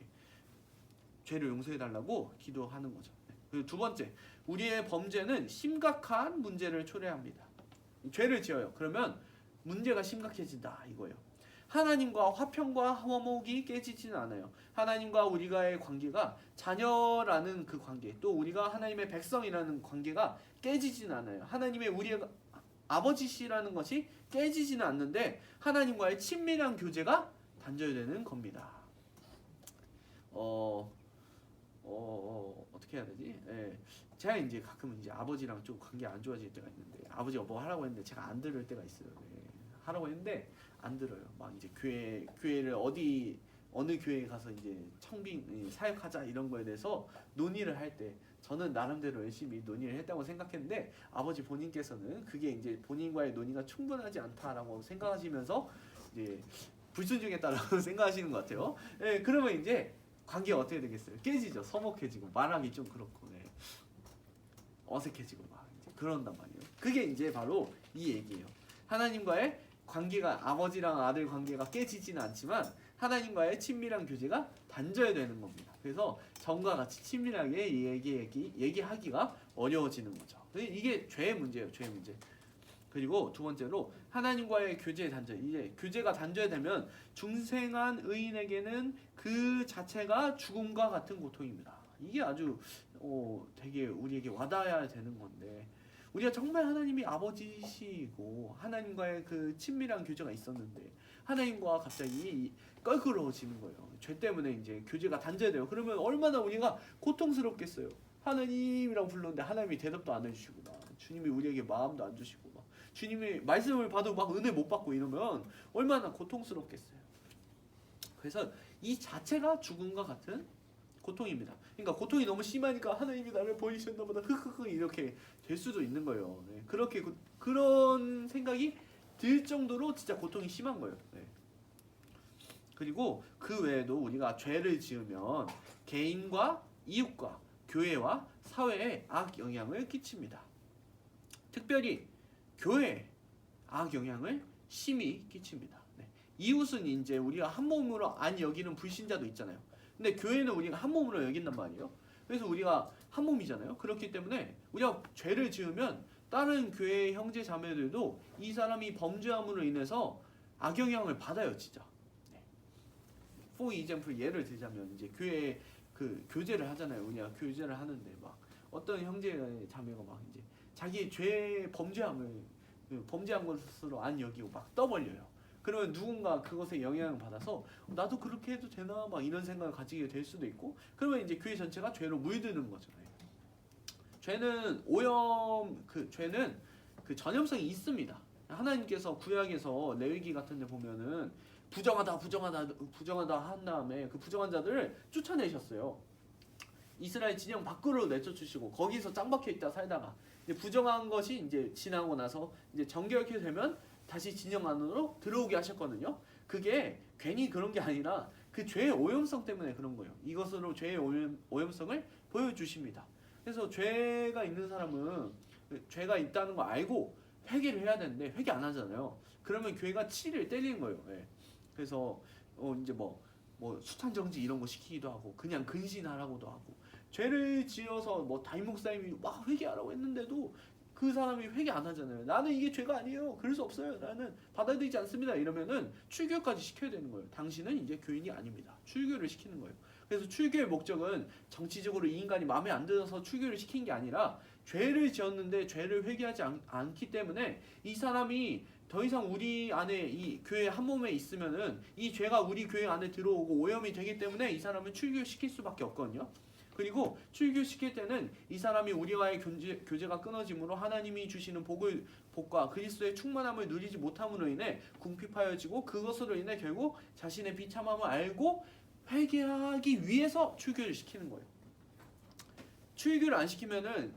죄를 용서해 달라고 기도하는 거죠. 네. 그리고 두 번째, 우리의 범죄는 심각한 문제를 초래합니다. 죄를 지어요. 그러면 문제가 심각해진다 이거예요. 하나님과 화평과 화목이 깨지지는 않아요. 하나님과 우리가의 관계가 자녀라는 그 관계, 또 우리가 하나님의 백성이라는 관계가 깨지지는 않아요. 하나님의 우리의 아버지시라는 것이 깨지지는 않는데 하나님과의 친밀한 교제가 단절되는 겁니다. 어떻게 해야 되지? 예. 제가 이제 가끔 이제 아버지랑 좀 관계 안 좋아질 때가 있는데 아버지가 뭐 하라고 했는데 제가 안 들을 때가 있어요. 예. 하라고 했는데 안 들어요. 막 이제 교회를 어느 교회에 가서 이제 사역하자 이런 거에 대해서 논의를 할 때 저는 나름대로 열심히 논의를 했다고 생각했는데 아버지 본인께서는 그게 이제 본인과의 논의가 충분하지 않다라고 생각하시면서 이제 불순종했다라고 생각하시는 것 같아요. 예, 그러면 이제 관계가 어떻게 되겠어요? 깨지죠. 서먹해지고 말하기 좀 그렇고, 네. 어색해지고 막 이제 그런단 말이에요. 그게 이제 바로 이 얘기예요. 하나님과의 관계가 아버지랑 아들 관계가 깨지지는 않지만 하나님과의 친밀한 교제가 단절되는 겁니다. 그래서 전과 같이 친밀하게 얘기하기가 어려워지는 거죠. 이게 죄의 문제예요. 죄의 문제. 그리고 두 번째로 하나님과의 교제의 단절. 이제 교제가 단절되면 중생한 의인에게는 그 자체가 죽음과 같은 고통입니다. 이게 아주 되게 우리에게 와닿아야 되는 건데 우리가 정말 하나님이 아버지시고 하나님과의 그 친밀한 교제가 있었는데 하나님과 갑자기 껄끄러워지는 거예요. 죄 때문에 이제 교제가 단절돼요. 그러면 얼마나 우리가 고통스럽겠어요. 하나님이라고 불렀는데 하나님이 대답도 안 해주시고 막 주님이 우리에게 마음도 안 주시고 막 주님의 말씀을 봐도 막 은혜 못 받고 이러면 얼마나 고통스럽겠어요. 그래서 이 자체가 죽음과 같은 고통입니다. 그러니까 고통이 너무 심하니까 하나님이 나를 버리셨나 보다 흐흐흐 이렇게 될 수도 있는 거예요. 네. 그런 생각이 들 정도로 진짜 고통이 심한 거예요. 네. 그리고 그 외에도 우리가 죄를 지으면 개인과 이웃과 교회와 사회에 악 영향을 끼칩니다. 특별히 교회에 악 영향을 심히 끼칩니다. 네. 이웃은 이제 우리가 한 몸으로 안 여기는 불신자도 있잖아요. 근데 교회는 우리가 한 몸으로 여긴단 말이에요. 그래서 우리가 한 몸이잖아요. 그렇기 때문에 우리가 죄를 지으면 다른 교회의 형제 자매들도 이 사람이 범죄함으로 인해서 악영향을 받아요, 진짜. 네. For example, 예를 들자면 이제 교회에 그 교제를 하잖아요. 우리가 교제를 하는데 막 어떤 형제 자매가 막 이제 자기 죄 범죄함을 범죄한 것으로 안 여기고 막 떠벌려요. 그러면 누군가 그것에 영향을 받아서 나도 그렇게 해도 되나 막 이런 생각을 가지게 될 수도 있고, 그러면 이제 교회 전체가 죄로 물드는 거잖아요. 죄는 그 전염성이 있습니다. 하나님께서 구약에서 레위기 같은 데 보면은 부정하다 한 다음에 그 부정한 자들을 쫓아내셨어요. 이스라엘 진영 밖으로 내쫓으시고 거기서 짱 박혀 있다 살다가 이제 부정한 것이 이제 지나고 나서 이제 정결케 되면 다시 진영 안으로 들어오게 하셨거든요. 그게 괜히 그런 게 아니라 그 죄의 오염성 때문에 그런 거예요. 이것으로 죄의 오염성을 보여주십니다. 그래서 죄가 있는 사람은 죄가 있다는 거 알고 회개를 해야 되는데 회개 안 하잖아요. 그러면 교회가 치를 때리는 거예요. 예. 그래서 이제 뭐 수탄 정지 이런 거 시키기도 하고 그냥 근신하라고도 하고, 죄를 지어서 뭐 담임 목사님이 막 회개하라고 했는데도 그 사람이 회개 안 하잖아요. 나는 이게 죄가 아니에요. 그럴 수 없어요. 나는 받아들이지 않습니다. 이러면은 출교까지 시켜야 되는 거예요. 당신은 이제 교인이 아닙니다. 출교를 시키는 거예요. 그래서 출교의 목적은 정치적으로 이 인간이 마음에 안 들어서 출교를 시킨 게 아니라 죄를 지었는데 죄를 회개하지 않기 때문에 이 사람이 더 이상 우리 안에 이 교회 한 몸에 있으면은 이 죄가 우리 교회 안에 들어오고 오염이 되기 때문에 이 사람을 출교시킬 수밖에 없거든요. 그리고 출교시킬 때는 이 사람이 우리와의 교제가 끊어짐으로 하나님이 주시는 복과 그리스도의 충만함을 누리지 못함으로 인해 궁핍하여지고 그것으로 인해 결국 자신의 비참함을 알고 회개하기 위해서 출교를 시키는 거예요. 출교를 안 시키면은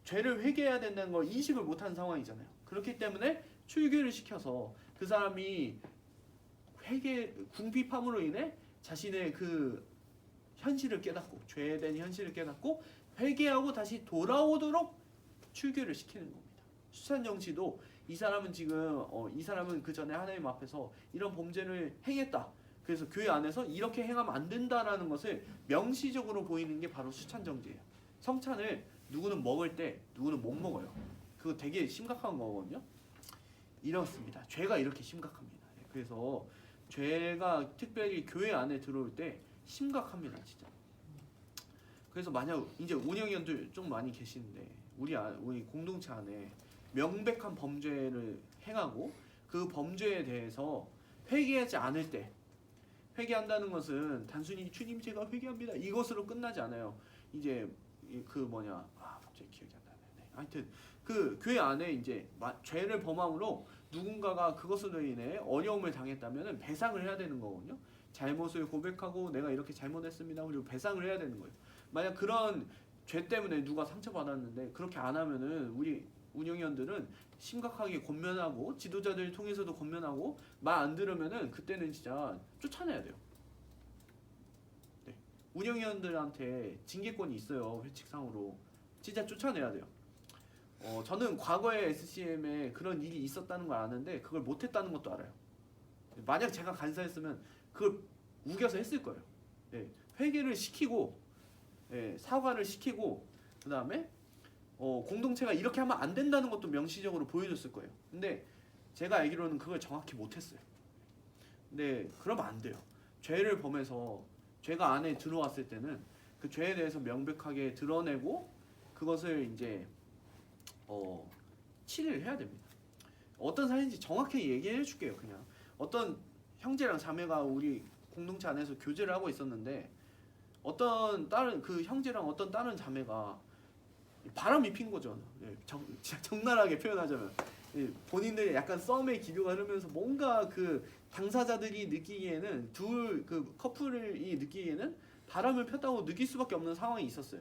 죄를 회개해야 된다는 걸 인식을 못하는 상황이잖아요. 그렇기 때문에 출교를 시켜서 그 사람이 궁핍함으로 인해 자신의 그 현실을 깨닫고 죄에 대한 현실을 깨닫고 회개하고 다시 돌아오도록 출교를 시키는 겁니다. 수산정치도 이 사람은 지금 이 사람은 그 전에 하나님 앞에서 이런 범죄를 행했다. 그래서 교회 안에서 이렇게 행하면 안 된다라는 것을 명시적으로 보이는 게 바로 수찬정제예요. 성찬을 누구는 먹을 때 누구는 못 먹어요. 그거 되게 심각한 거거든요. 이렇습니다. 죄가 이렇게 심각합니다. 그래서 죄가 특별히 교회 안에 들어올 때 심각합니다, 진짜. 그래서 만약 이제 운영위원들 좀 많이 계시는데 우리 공동체 안에 명백한 범죄를 행하고 그 범죄에 대해서 회개하지 않을 때, 회개한다는 것은 단순히 주님 제가 회개합니다 이것으로 끝나지 않아요. 이제 갑자기 기억이 안 나네. 네. 하여튼 그 교회 안에 이제 죄를 범함으로 누군가가 그것으로 인해 어려움을 당했다면 배상을 해야 되는 거거든요. 잘못을 고백하고 내가 이렇게 잘못했습니다 그리고 배상을 해야 되는 거예요. 만약 그런 죄 때문에 누가 상처받았는데 그렇게 안 하면은 우리 운영위원들은 심각하게 권면하고 지도자들 통해서도 권면하고 말 안 들으면은 그때는 진짜 쫓아내야 돼요. 네. 운영위원들한테 징계권이 있어요. 회칙상으로 진짜 쫓아내야 돼요. 저는 과거에 SCM에 그런 일이 있었다는 걸 아는데 그걸 못했다는 것도 알아요. 만약 제가 간사했으면 그걸 우겨서 했을 거예요. 네. 회개를 시키고 사과를 시키고 그 다음에 공동체가 이렇게 하면 안 된다는 것도 명시적으로 보여줬을 거예요. 근데 제가 알기로는 그걸 정확히 못했어요. 근데 그러면 안 돼요. 죄를 범해서 죄가 안에 들어왔을 때는 그 죄에 대해서 명백하게 드러내고 그것을 이제 치료를 해야 됩니다. 어떤 사연인지 정확히 얘기해 줄게요. 그냥 어떤 형제랑 자매가 우리 공동체 안에서 교제를 하고 있었는데 어떤 다른 그 형제랑 어떤 다른 자매가 바람이 핀 거죠. 진짜 적나라하게 표현하자면 본인들의 약간 썸의 기류가 흐르면서 뭔가 그 당사자들이 느끼기에는 그 커플이 느끼기에는 바람을 폈다고 느낄 수밖에 없는 상황이 있었어요.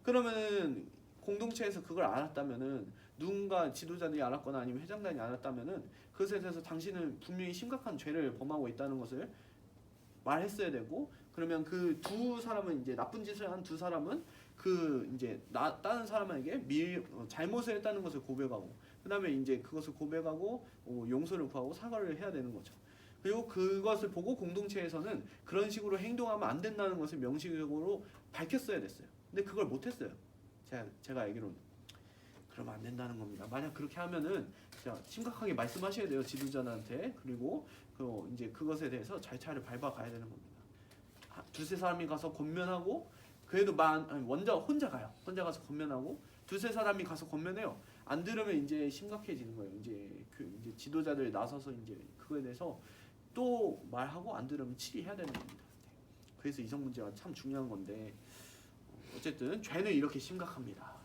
그러면 공동체에서 그걸 알았다면은 누군가 지도자들이 알았거나 아니면 회장단이 알았다면은 그것에 대해서 당신은 분명히 심각한 죄를 범하고 있다는 것을 말했어야 되고, 그러면 그 두 사람은 이제 나쁜 짓을 한 두 사람은 그 이제 다른 사람에게 잘못을 했다는 것을 고백하고, 그다음에 이제 그것을 고백하고 용서를 구하고 사과를 해야 되는 거죠. 그리고 그것을 보고 공동체에서는 그런 식으로 행동하면 안 된다는 것을 명시적으로 밝혔어야 됐어요. 근데 그걸 못했어요. 제가 알기로는. 그러면 안 된다는 겁니다. 만약 그렇게 하면은 진짜 심각하게 말씀하셔야 돼요, 지도자한테. 그리고 이제 그것에 대해서 절차를 밟아가야 되는 겁니다. 두세 사람이 가서 권면하고, 그래도 혼자 가서 권면하고, 두세 사람이 가서 권면해요. 안 들으면 이제 심각해지는 거예요. 이제 이제 지도자들 나서서 이제 그거에 대해서 또 말하고, 안 들으면 치리해야 되는 겁니다. 그래서 이성 문제가 참 중요한 건데, 어쨌든 죄는 이렇게 심각합니다.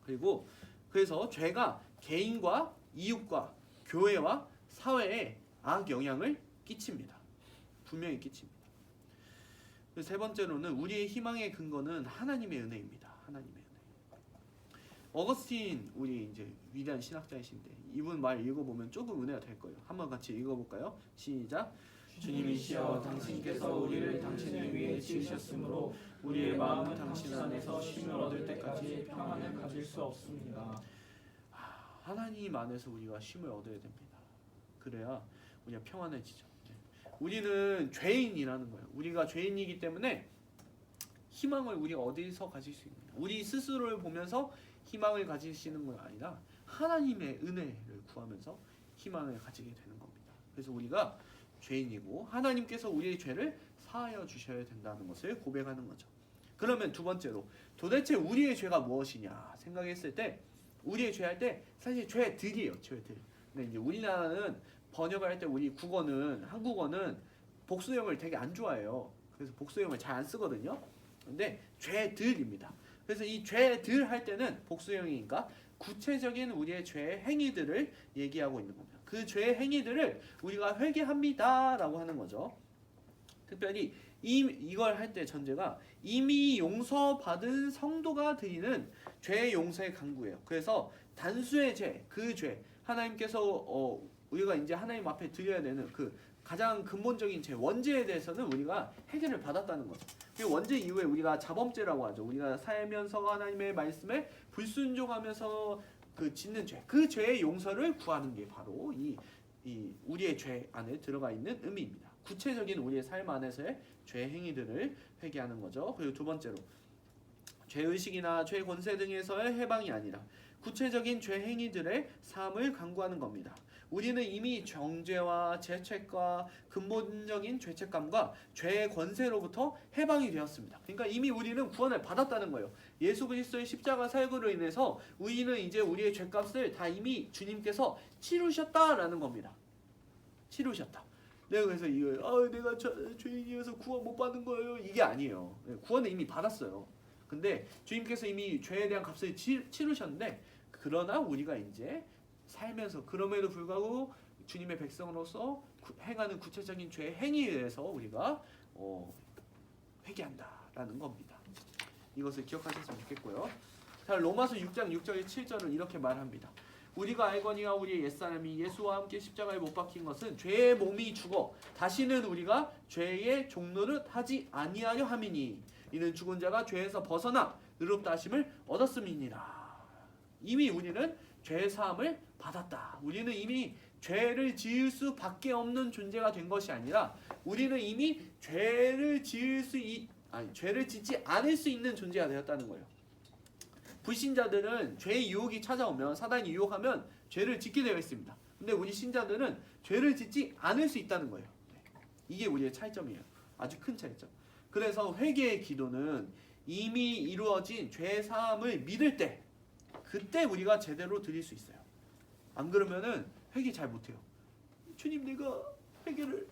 그리고 그래서 죄가 개인과 이웃과 교회와 사회에 악영향을 끼칩니다. 분명히 끼칩니다. 세 번째로는 우리의 희망의 근거는 하나님의 은혜입니다. 하나님의 은혜. 어거스틴, 우리 이제 위대한 신학자이신데, 이분 말 읽어보면 조금 은혜가 될 거예요. 한번 같이 읽어볼까요? 시작. 주님이시여, 당신께서 우리를 당신을 위해 지으셨으므로 우리의 마음은 당신 안에서 쉼을 얻을 때까지 평안을 가질 수 없습니다. 하나님 안에서 우리가 쉼을 얻어야 됩니다. 그래야 우리가 평안해지죠. 우리는 죄인이라는 거예요. 우리가 죄인이기 때문에 희망을 우리가 어디서 가질 수 있느냐? 우리 스스로를 보면서 희망을 가지시는 건 아니라 하나님의 은혜를 구하면서 희망을 가지게 되는 겁니다. 그래서 우리가 죄인이고 하나님께서 우리의 죄를 사하여 주셔야 된다는 것을 고백하는 거죠. 그러면 두 번째로, 도대체 우리의 죄가 무엇이냐 생각했을 때, 우리의 죄 할 때 사실 죄들이에요. 죄들. 근데 이제 우리나라는 번역을 할 때 우리 한국어는 복수형을 되게 안 좋아해요. 그래서 복수형을 잘 안 쓰거든요. 근데 죄들입니다. 그래서 이 죄들 할 때는 복수형이니까 구체적인 우리의 죄의 행위들을 얘기하고 있는 겁니다. 그 죄의 행위들을 우리가 회개합니다라고 하는 거죠. 특별히 이걸 할 때 전제가 이미 용서받은 성도가 드리는 죄의 용서의 간구예요. 그래서 단수의 죄, 그 죄, 하나님께서 우리가 이제 하나님 앞에 드려야 되는 그 가장 근본적인 죄, 원죄에 대해서는 우리가 해결을 받았다는 거죠. 그 원죄 이후에 우리가 자범죄라고 하죠. 우리가 살면서 하나님의 말씀에 불순종하면서 짓는 죄, 그 죄의 용서를 구하는 게 바로 이 우리의 죄 안에 들어가 있는 의미입니다. 구체적인 우리의 삶 안에서의 죄 행위들을 회개하는 거죠. 그리고 두 번째로, 죄의식이나 죄 권세 등에서의 해방이 아니라 구체적인 죄 행위들의 사함을 강구하는 겁니다. 우리는 이미 정죄와 죄책과 근본적인 죄책감과 죄의 권세로부터 해방이 되었습니다. 그러니까 이미 우리는 구원을 받았다는 거예요. 예수 그리스도의 십자가 사역으로 인해서 우리는 이제 우리의 죄값을 다 이미 주님께서 치르셨다라는 겁니다. 치르셨다. 내가 그래서 내가 죄인이어서 구원 못 받는 거예요, 이게 아니에요. 구원을 이미 받았어요. 근데 주님께서 이미 죄에 대한 값을 치르셨는데, 그러나 우리가 이제 살면서 그럼에도 불구하고 주님의 백성으로서 행하는 구체적인 죄의 행위에 대해서 우리가 회개한다라는 겁니다. 이것을 기억하셨으면 좋겠고요. 자, 로마서 6장 6절에 7절은 이렇게 말합니다. 우리가 알거니와 우리의 옛사람이 예수와 함께 십자가에 못 박힌 것은 죄의 몸이 죽어 다시는 우리가 죄의 종노릇 하지 아니하려 함이니, 이는 죽은 자가 죄에서 벗어나 의롭다 하심을 얻었음이니라. 이미 우리는 죄 사함을 받았다. 우리는 이미 죄를 지을 수밖에 없는 존재가 된 것이 아니라 우리는 이미 죄를 짓지 않을 수 있는 존재가 되었다는 거예요. 불신자들은 죄의 유혹이 찾아오면, 사단이 유혹하면 죄를 짓게 되어 있습니다. 근데 우리 신자들은 죄를 짓지 않을 수 있다는 거예요. 이게 우리의 차이점이에요. 아주 큰 차이점. 그래서 회개의 기도는 이미 이루어진 죄 사함을 믿을 때, 그때 우리가 제대로 드릴 수 있어요. 안 그러면은 회개 잘 못해요. 주님, 내가 회개를,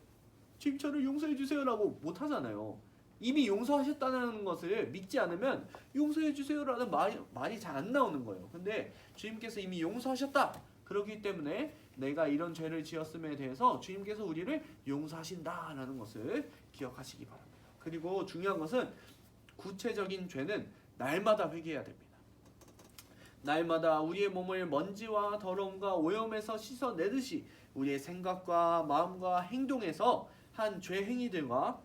주님 저를 용서해 주세요라고 못 하잖아요. 이미 용서하셨다는 것을 믿지 않으면 용서해 주세요라는 말이 잘 안 나오는 거예요. 근데 주님께서 이미 용서하셨다. 그렇기 때문에 내가 이런 죄를 지었음에 대해서 주님께서 우리를 용서하신다라는 것을 기억하시기 바랍니다. 그리고 중요한 것은 구체적인 죄는 날마다 회개해야 됩니다. 날마다 우리의 몸을 먼지와 더러움과 오염에서 씻어내듯이 우리의 생각과 마음과 행동에서 한 죄 행위들과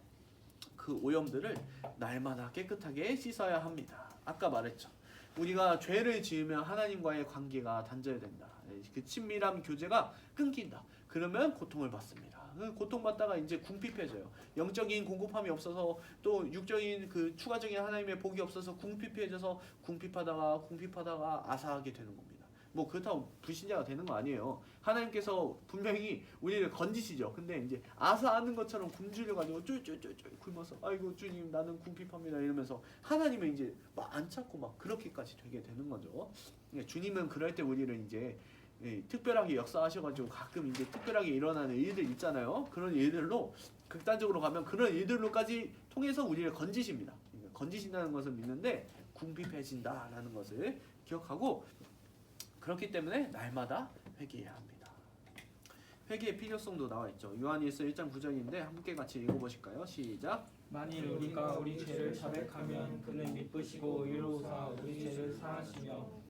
그 오염들을 날마다 깨끗하게 씻어야 합니다. 아까 말했죠. 우리가 죄를 지으면 하나님과의 관계가 단절된다. 그 친밀한 교제가 끊긴다. 그러면 고통을 받습니다. 고통받다가 이제 궁핍해져요. 영적인 공급함이 없어서 또 육적인 그 추가적인 하나님의 복이 없어서 궁핍해져서 궁핍하다가 아사하게 되는 겁니다. 뭐 그렇다고 불신자가 되는 거 아니에요. 하나님께서 분명히 우리를 건지시죠. 근데 이제 아사하는 것처럼 굶주려 가지고 쫄쫄쫄쫄 굶어서 아이고 주님 나는 궁핍합니다 이러면서 하나님은 이제 막 안 찾고 막 그렇게까지 되게 되는 거죠. 주님은 그럴 때 우리를 이제 특별하게 역사하셔가지고 가끔 이제 특별하게 일어나는 일들 있잖아요. 그런 일들로 극단적으로 가면 그런 일들로까지 통해서 우리를 건지십니다. 건지신다는 것을 믿는데 궁핍해진다라는 것을 기억하고 그렇기 때문에 날마다 회개해야 합니다. 회개의 필요성도 나와 있죠. 요한일서 1장 9절인데 함께 같이 읽어보실까요? 시작. 만일 우리가 우리 죄를 자백하면 그는 미쁘시고 의로우사 우리 죄를 사하시며